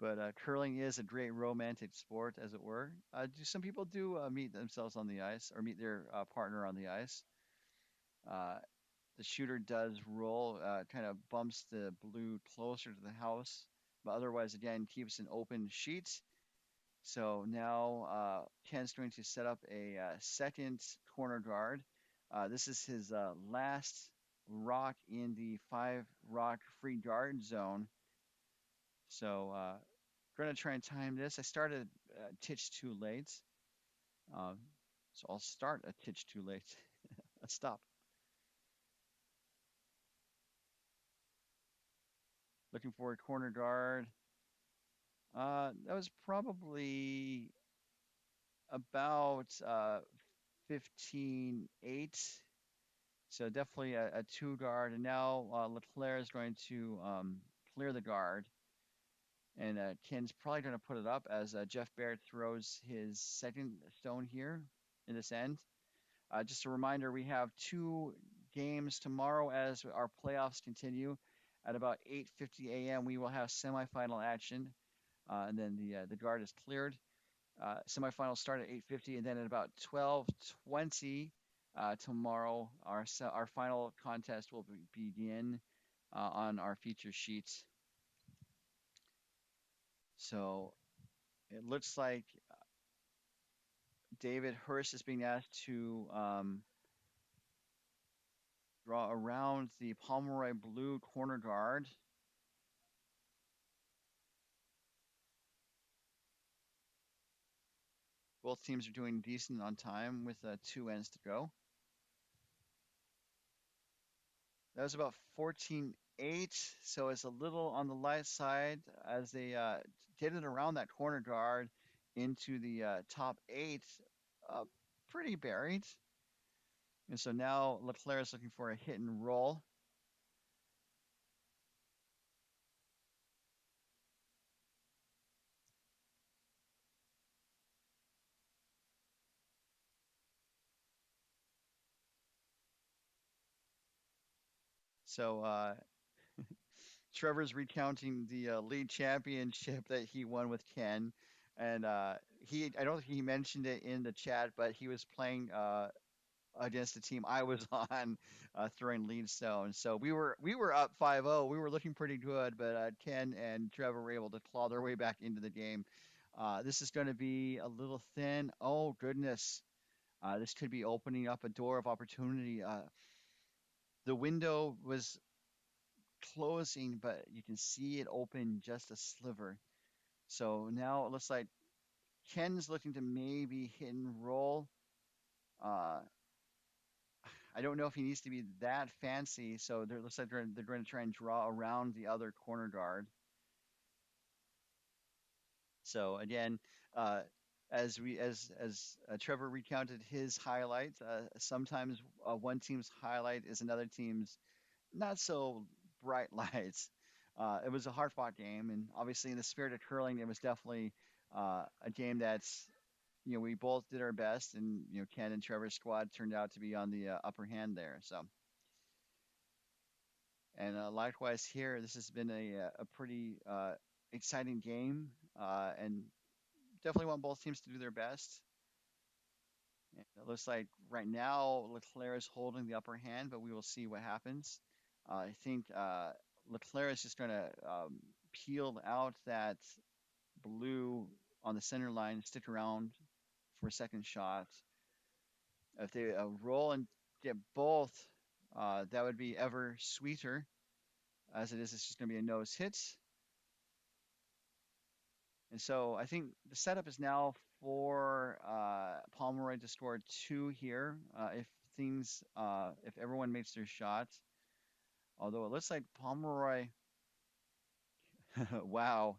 But curling is a great romantic sport, as it were. Do some people do meet themselves on the ice or meet their partner on the ice? Uh, the shooter does roll, kind of bumps the blue closer to the house, but otherwise, again, keeps an open sheet. So now Ken's going to set up a second corner guard. This is his last rock in the 5 rock free guard zone. So going to try and time this. I started a titch too late. Um, so I'll start a titch too late. Stop. Looking for a corner guard. That was probably about 15-8. So definitely a two guard. And now LeClair is going to clear the guard. And Ken's probably going to put it up as Jeff Barrett throws his second stone here in this end. Just a reminder, we have 2 games tomorrow as our playoffs continue. At about 8:50 a.m., we will have semifinal action, and then the guard is cleared. Semifinals start at 8:50, and then at about 12:20 tomorrow, our final contest will begin on our feature sheets. So it looks like David Hurst is being asked to draw around the Pomeroy blue corner guard. Both teams are doing decent on time with 2 ends to go. That was about 14-8, so it's a little on the light side as they get it around that corner guard into the top 8, uh, pretty buried. And so now LeClair is looking for a hit and roll. So Trevor's recounting the league championship that he won with Ken, and I don't think he mentioned it in the chat, but he was playing against the team I was on, throwing lead stone. So we were up 5-0. We were looking pretty good, but Ken and Trevor were able to claw their way back into the game. This is going to be a little thin. Oh, goodness. This could be opening up a door of opportunity. The window was closing, but you can see it open just a sliver. So now it looks like Ken's looking to maybe hit and roll. Uh, I don't know if he needs to be that fancy. So it looks like they're going to try and draw around the other corner guard. So again, uh, as Trevor recounted his highlights, sometimes one team's highlight is another team's not so bright lights. It was a hard fought game, and obviously in the spirit of curling, it was definitely a game that's we both did our best, and Ken and Trevor's squad turned out to be on the upper hand there. So, and likewise here, this has been a pretty exciting game, and definitely want both teams to do their best. And it looks like right now LeClair is holding the upper hand, but we will see what happens. I think LeClair is just going to peel out that blue on the center line, stick around for a second shot. If they roll and get both, that would be ever sweeter. As it is, it's just going to be a nose hit. And so I think the setup is now for Pomeroy to score two here if everyone makes their shots. Although it looks like Pomeroy, wow,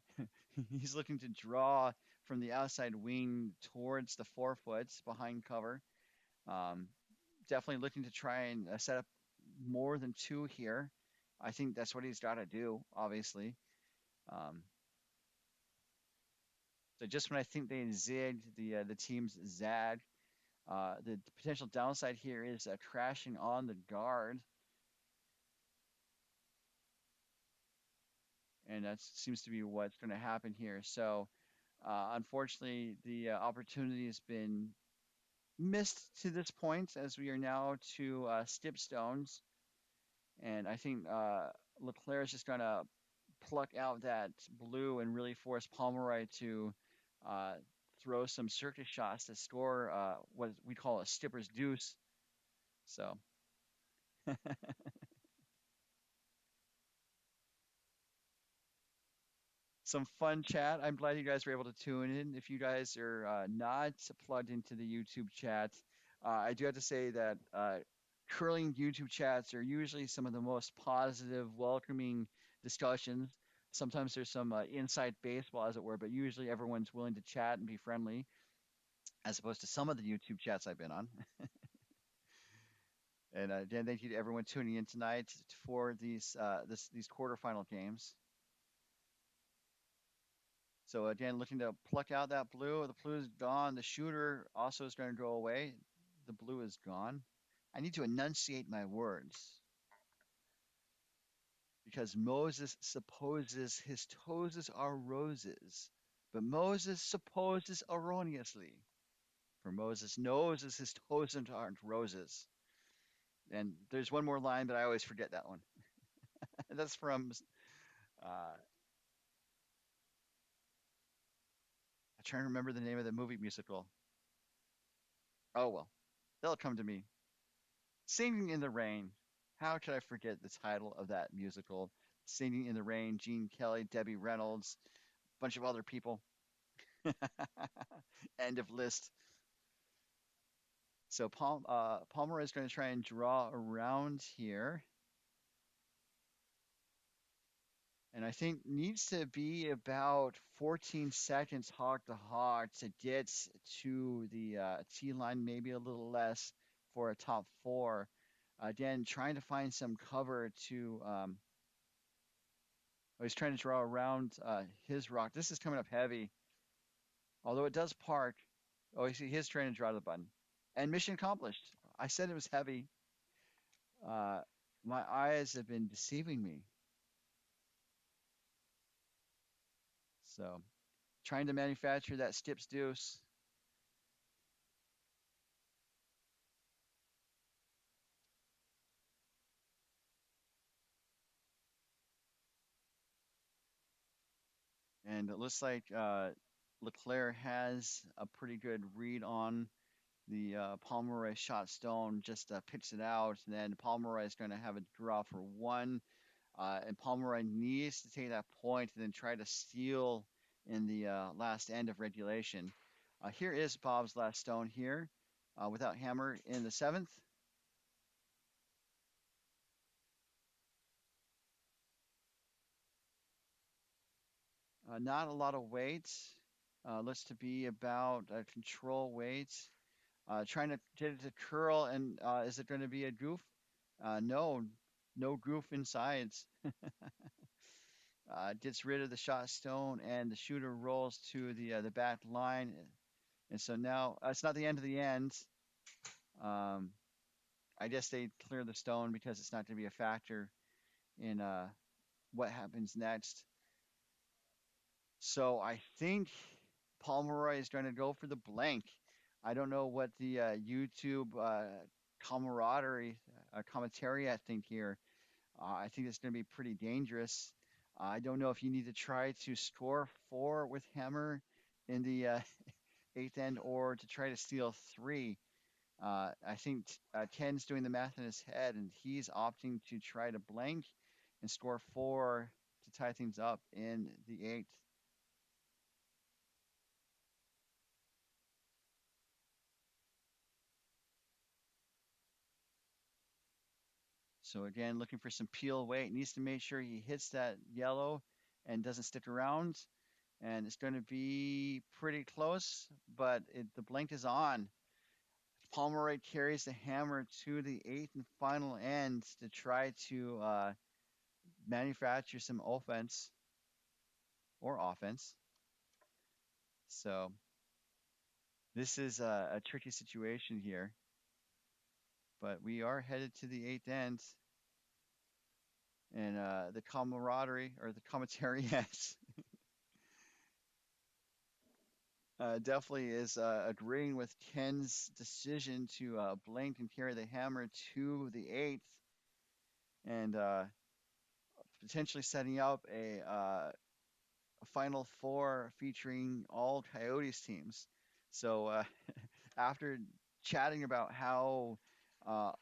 he's looking to draw from the outside wing towards the 4 foot behind cover. Um, Definitely looking to try and set up more than two here. I think that's what he's got to do, obviously. Um, so just when I think they zigged, the teams zag. The potential downside here is crashing on the guard, and that seems to be what's going to happen here. So, unfortunately, the opportunity has been missed to this point as we are now to Stipstones, and I think LeClair is just going to pluck out that blue and really force Pomeroy to uh, throw some circus shots to score what we call a Stipper's Deuce. So. Some fun chat. I'm glad you guys were able to tune in. If you guys are not plugged into the YouTube chat, I do have to say that curling YouTube chats are usually some of the most positive, welcoming discussions. Sometimes there's some inside baseball, as it were, but usually everyone's willing to chat and be friendly, as opposed to some of the YouTube chats I've been on. And again, thank you to everyone tuning in tonight for these quarterfinal games. So again, looking to pluck out that blue. The blue is gone. The shooter also is going to go away. The blue is gone. I need to enunciate my words because Moses supposes his toes are roses, but Moses supposes erroneously. For Moses knows his toes aren't roses. And there's one more line, but I always forget that one. That's from I'm trying to remember the name of the movie musical. Oh well, they'll come to me. Singing in the Rain. How could I forget the title of that musical? Singing in the Rain, Gene Kelly, Debbie Reynolds, a bunch of other people. End of list. So Palmer is going to try and draw around here. And I think needs to be about 14 seconds hog to hog to get to the T line, maybe a little less for a top four. Again, trying to find some cover to he's trying to draw around his rock. This is coming up heavy, although it does park. Oh, you see, he's trying to draw the button. And mission accomplished. I said it was heavy. Uh, my eyes have been deceiving me. So, trying to manufacture that Stips Deuce. And it looks like LeClair has a pretty good read on the Pomeroy shot stone, just pitches it out, and then Pomeroy is going to have a draw for one. And Pomeroy needs to take that point and then try to steal in the last end of regulation. Here is Bob's last stone here without hammer in the seventh. Not a lot of weight. Looks to be about control weight. Trying to get it to curl, and is it going to be a goof? No, no goof inside. Gets rid of the shot stone, and the shooter rolls to the back line. And so now it's not the end of the end. Um, I guess they clear the stone because it's not going to be a factor in what happens next. So I think Pomeroy is going to go for the blank. I don't know what the YouTube camaraderie, commentary I think here. I think it's going to be pretty dangerous. I don't know if you need to try to score four with hammer in the eighth end or to try to steal three. I think Ken's doing the math in his head, and he's opting to try to blank and score four to tie things up in the eighth. So again, looking for some peel weight. Needs to make sure he hits that yellow and doesn't stick around. And it's going to be pretty close, but the blank is on. Pomeroy carries the hammer to the eighth and final end to try to manufacture some offense or offense. So this is a tricky situation here, but we are headed to the eighth end, and the camaraderie or the commentary, yes, definitely is agreeing with Ken's decision to blank and carry the hammer to the eighth, and potentially setting up a Final Four featuring all Coyotes teams. So after chatting about how uh,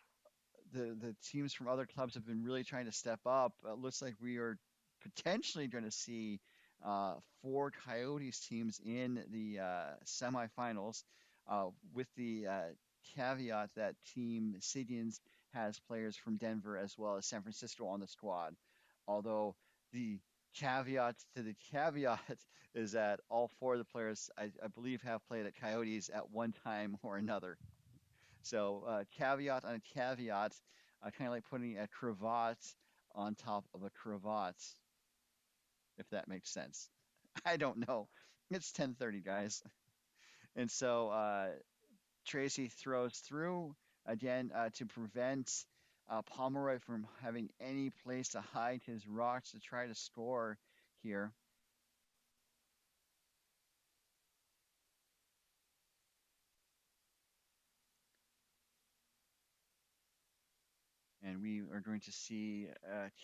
the teams from other clubs have been really trying to step up, it looks like we are potentially going to see four Coyotes teams in the semifinals, with the caveat that Team Sidians has players from Denver as well as San Francisco on the squad. Although the caveat to the caveat is that all four of the players, I believe, have played at Coyotes at one time or another. So caveat on a caveat, kind of like putting a cravat on top of a cravat, if that makes sense. I don't know. It's 10:30, guys, and so Tracy throws through again to prevent Pomeroy from having any place to hide his rocks to try to score here. And we are going to see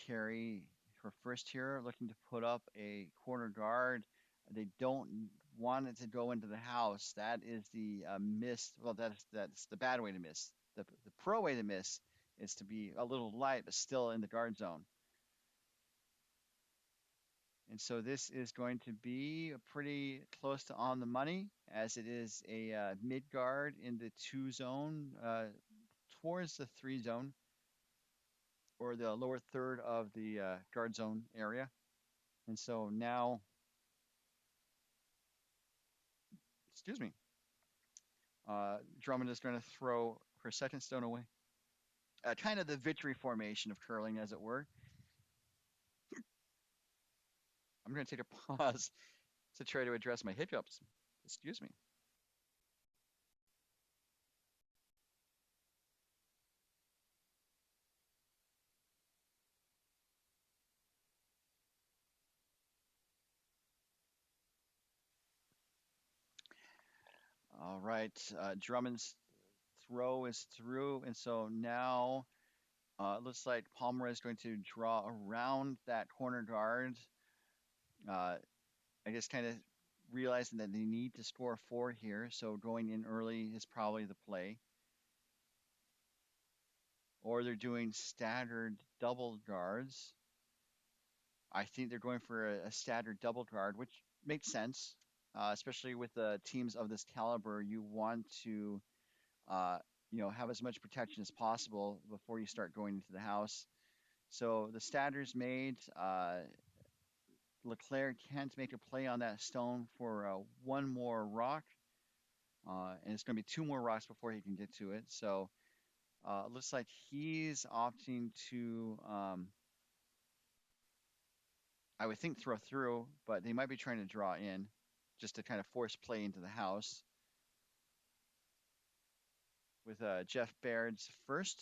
Carey, her first here, looking to put up a corner guard. They don't want it to go into the house. That is the miss. Well, that's the bad way to miss. The pro way to miss is to be a little light, but still in the guard zone. And so this is going to be pretty close to on the money, as it is a mid guard in the two zone, towards the three zone, or the lower third of the guard zone area. And so now, excuse me, Drummond is going to throw her second stone away. Kind of the victory formation of curling, as it were. I'm going to take a pause to try to address my hiccups. Excuse me. All right. Drummond's throw is through. And so now it looks like Palmer is going to draw around that corner guard. Uh, I guess kind of realizing that they need to score four here, so going in early is probably the play. Or they're doing staggered double guards. I think they're going for a staggered double guard, which makes sense, especially with the teams of this caliber. You want to, uh, have as much protection as possible before you start going into the house. So the stagger's made. LeClair can't make a play on that stone for one more rock, and it's going to be two more rocks before he can get to it. So it looks like he's opting to, I would think, throw through, but they might be trying to draw in just to kind of force play into the house with Jeff Baird's first.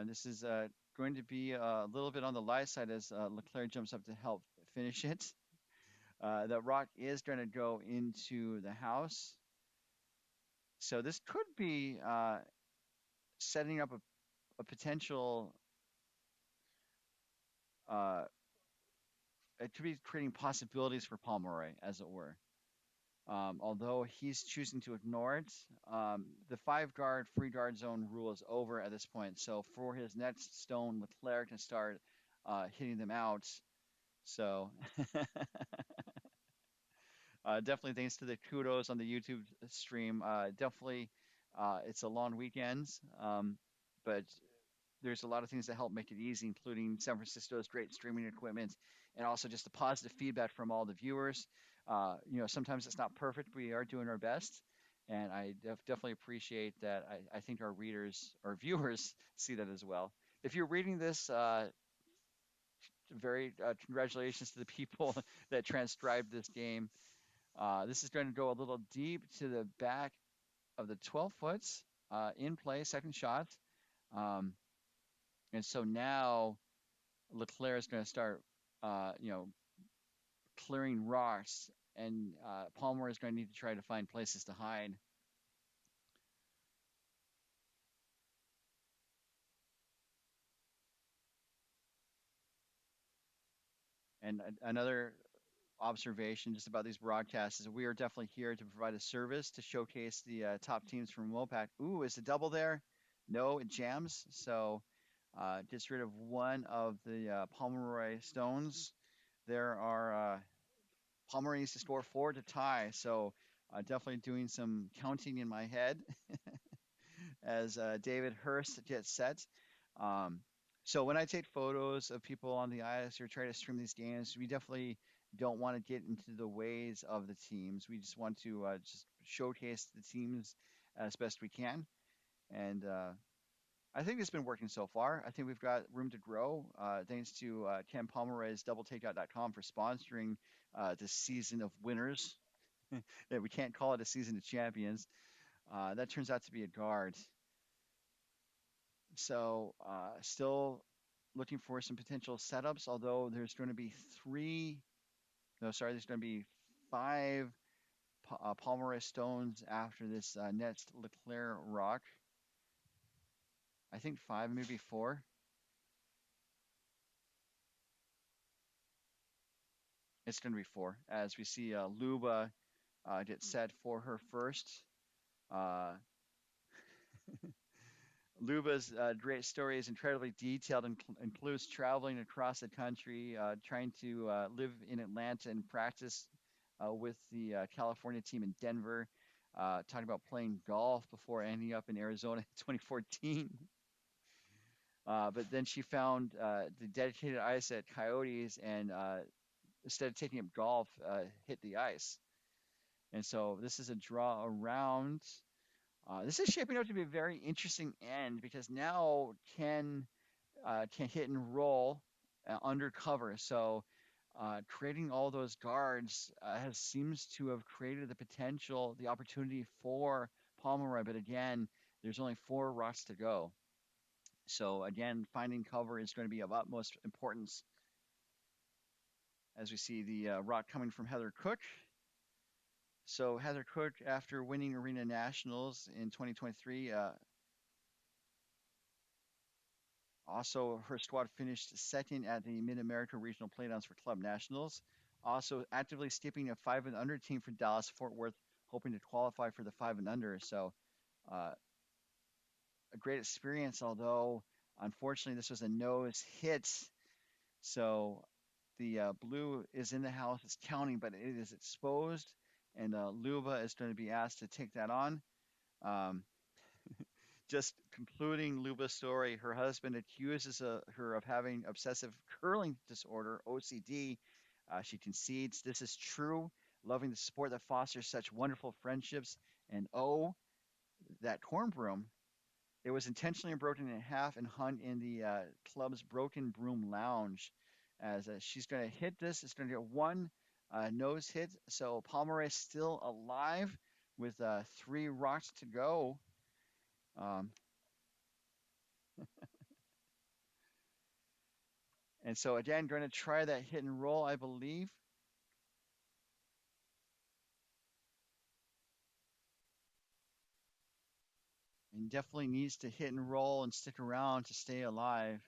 This is going to be a little bit on the live side as LeClair jumps up to help finish it. The rock is going to go into the house. So this could be setting up a potential, uh, it could be creating possibilities for Pomeroy, as it were. Although he's choosing to ignore it, the five guard free guard zone rule is over at this point. So for his next stone, LeClair can start hitting them out. So definitely thanks to the kudos on the YouTube stream. Definitely, it's a long weekend, but there's a lot of things that help make it easy, including San Francisco's great streaming equipment and also just the positive feedback from all the viewers. Sometimes it's not perfect. We are doing our best. And I definitely appreciate that. I think our readers or viewers see that as well. If you're reading this, very congratulations to the people that transcribed this game. This is going to go a little deep to the back of the 12 foots in play, second shot. Um, and so now LeClair is going to start, clearing rocks, and Palmer is going to need to try to find places to hide. And another observation just about these broadcasts is we are definitely here to provide a service to showcase the top teams from MoPac. Ooh, is the double there? No, it jams. So gets rid of one of the Pomeroy stones. There are Pomeroy needs to score four to tie. So definitely doing some counting in my head as David Hurst gets set. Um, so when I take photos of people on the ice or try to stream these games, we definitely don't want to get into the ways of the teams. We just want to just showcase the teams as best we can. And I think it's been working so far. I think we've got room to grow. Thanks to Ken Pomeroy's DoubleTakeout.com for sponsoring this season of winners. We can't call it a season of champions. That turns out to be a guard. So still looking for some potential setups, although there's going to be there's going to be five Pomeroy stones after this next LeClair rock. I think five, maybe four. It's going to be four, as we see Luba get set for her first. Uh, Luba's great story is incredibly detailed and includes traveling across the country, trying to live in Atlanta and practice with the California team in Denver, talking about playing golf before ending up in Arizona in 2014. But then she found the dedicated ice at Coyotes and instead of taking up golf, hit the ice. And so this is a draw around. This is shaping up to be a very interesting end because now Ken can hit and roll undercover. So creating all those guards has seems to have created the potential, the opportunity for Pomeroy. But again, there's only four rocks to go. So again, finding cover is going to be of utmost importance. As we see the rock coming from Heather Cook. So Heather Cook, after winning Arena Nationals in 2023, Also, her squad finished second at the Mid America Regional Playdowns for Club Nationals. Also, actively skipping a 5 and under team for Dallas Fort Worth, hoping to qualify for the 5 and under. So, uh, a great experience, although unfortunately, this was a nose hit. So, the blue is in the house, it's counting, but it is exposed, and Luba is going to be asked to take that on. Um, just concluding Luba's story, her husband accuses her of having obsessive curling disorder, OCD. She concedes this is true, loving the sport that fosters such wonderful friendships. And oh, that corn broom. It was intentionally broken in half and hung in the club's Broken Broom Lounge. As she's going to hit this, it's going to get one nose hit. So Pomeroy is still alive with 3 rocks to go. Um, And so again, going to try that hit and roll, I believe. And definitely needs to hit and roll and stick around to stay alive.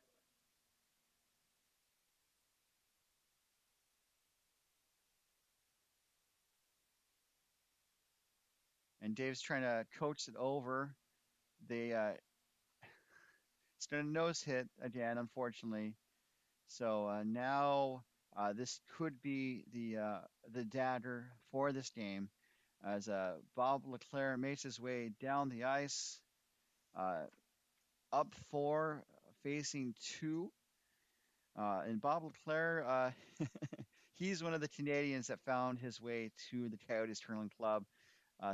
And Dave's trying to coach it over. They It's going to nose hit again, unfortunately. So now this could be the dagger for this game, as Bob LeClair makes his way down the ice, uh, up 4, facing 2. And Bob LeClair, he's one of the Canadians that found his way to the Coyotes Curling Club,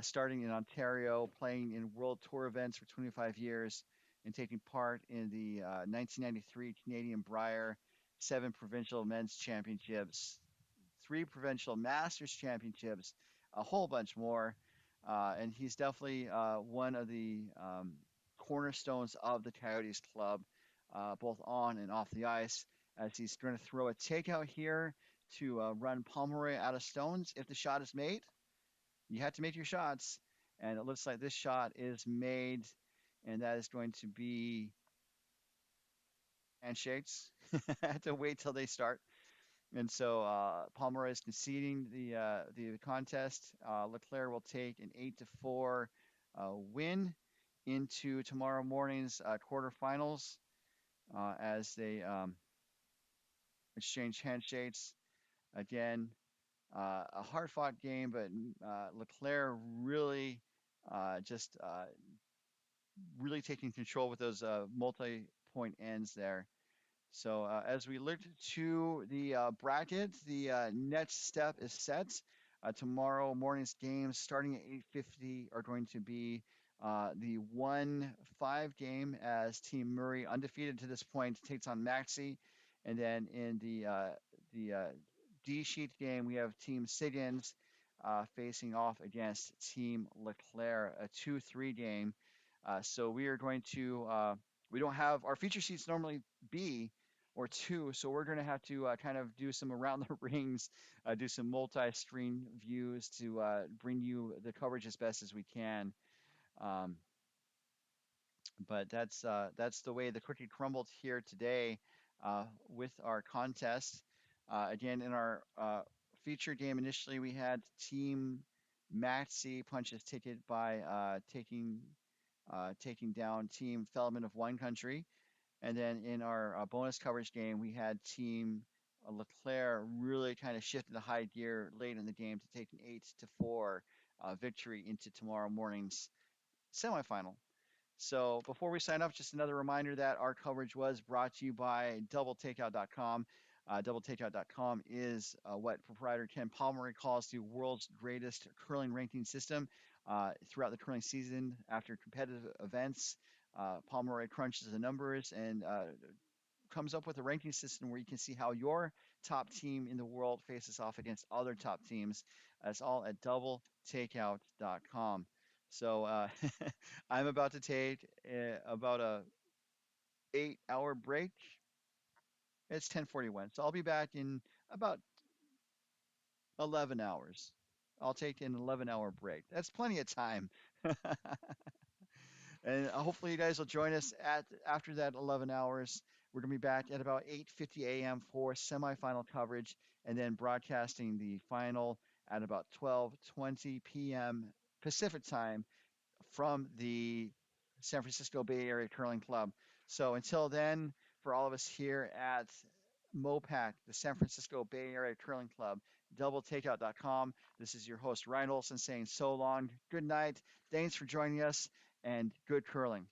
starting in Ontario, playing in World Tour events for 25 years, and taking part in the 1993 Canadian Brier, 7 provincial men's championships, 3 provincial masters championships, a whole bunch more. And he's definitely one of the cornerstones of the Coyotes club, both on and off the ice, as he's going to throw a takeout here to run Pomeroy out of stones. If the shot is made, you have to make your shots. And it looks like this shot is made, and that is going to be handshakes. I have to wait till they start. And so Pomeroy is conceding the contest. LeClair will take an 8-4 win into tomorrow morning's quarterfinals as they exchange handshakes. Again, a hard-fought game, but LeClair really just really taking control with those multi-point ends there. So as we look to the bracket, the next step is set. Tomorrow morning's games starting at 8:50 are going to be the 1-5 game as Team Murray, undefeated to this point, takes on Maxie. And then in the D sheet game, we have Team Siggins facing off against Team LeClair, a 2-3 game. So we are going to, we don't have our feature sheets normally be or 2, so we're going to have to kind of do some around the rings, do some multi-screen views to bring you the coverage as best as we can. Um, but that's the way the cookie crumbled here today with our contest. Again, in our feature game initially, we had Team Maxie punch his ticket by taking down Team Feldman of Wine Country. And then in our bonus coverage game, we had Team LeClair really kind of shifted the high gear late in the game to take an 8-4 victory into tomorrow morning's semifinal. So before we sign up, just another reminder that our coverage was brought to you by doubletakeout.com. Doubletakeout.com is what proprietor Ken Pomeroy calls the world's greatest curling ranking system. Throughout the curling season, after competitive events, Pomeroy crunches the numbers and comes up with a ranking system where you can see how your top team in the world faces off against other top teams. That's all at doubletakeout.com. So I'm about to take about a 8-hour break. It's 10:41, so I'll be back in about 11 hours. I'll take an 11-hour break. That's plenty of time. And hopefully you guys will join us at after that 11 hours. We're going to be back at about 8:50 a.m. for semifinal coverage, and then broadcasting the final at about 12:20 p.m. Pacific time from the San Francisco Bay Area Curling Club. So until then, for all of us here at MoPac, the San Francisco Bay Area Curling Club, doubletakeout.com. This is your host, Ryan Olson, saying so long, good night, thanks for joining us, and good curling.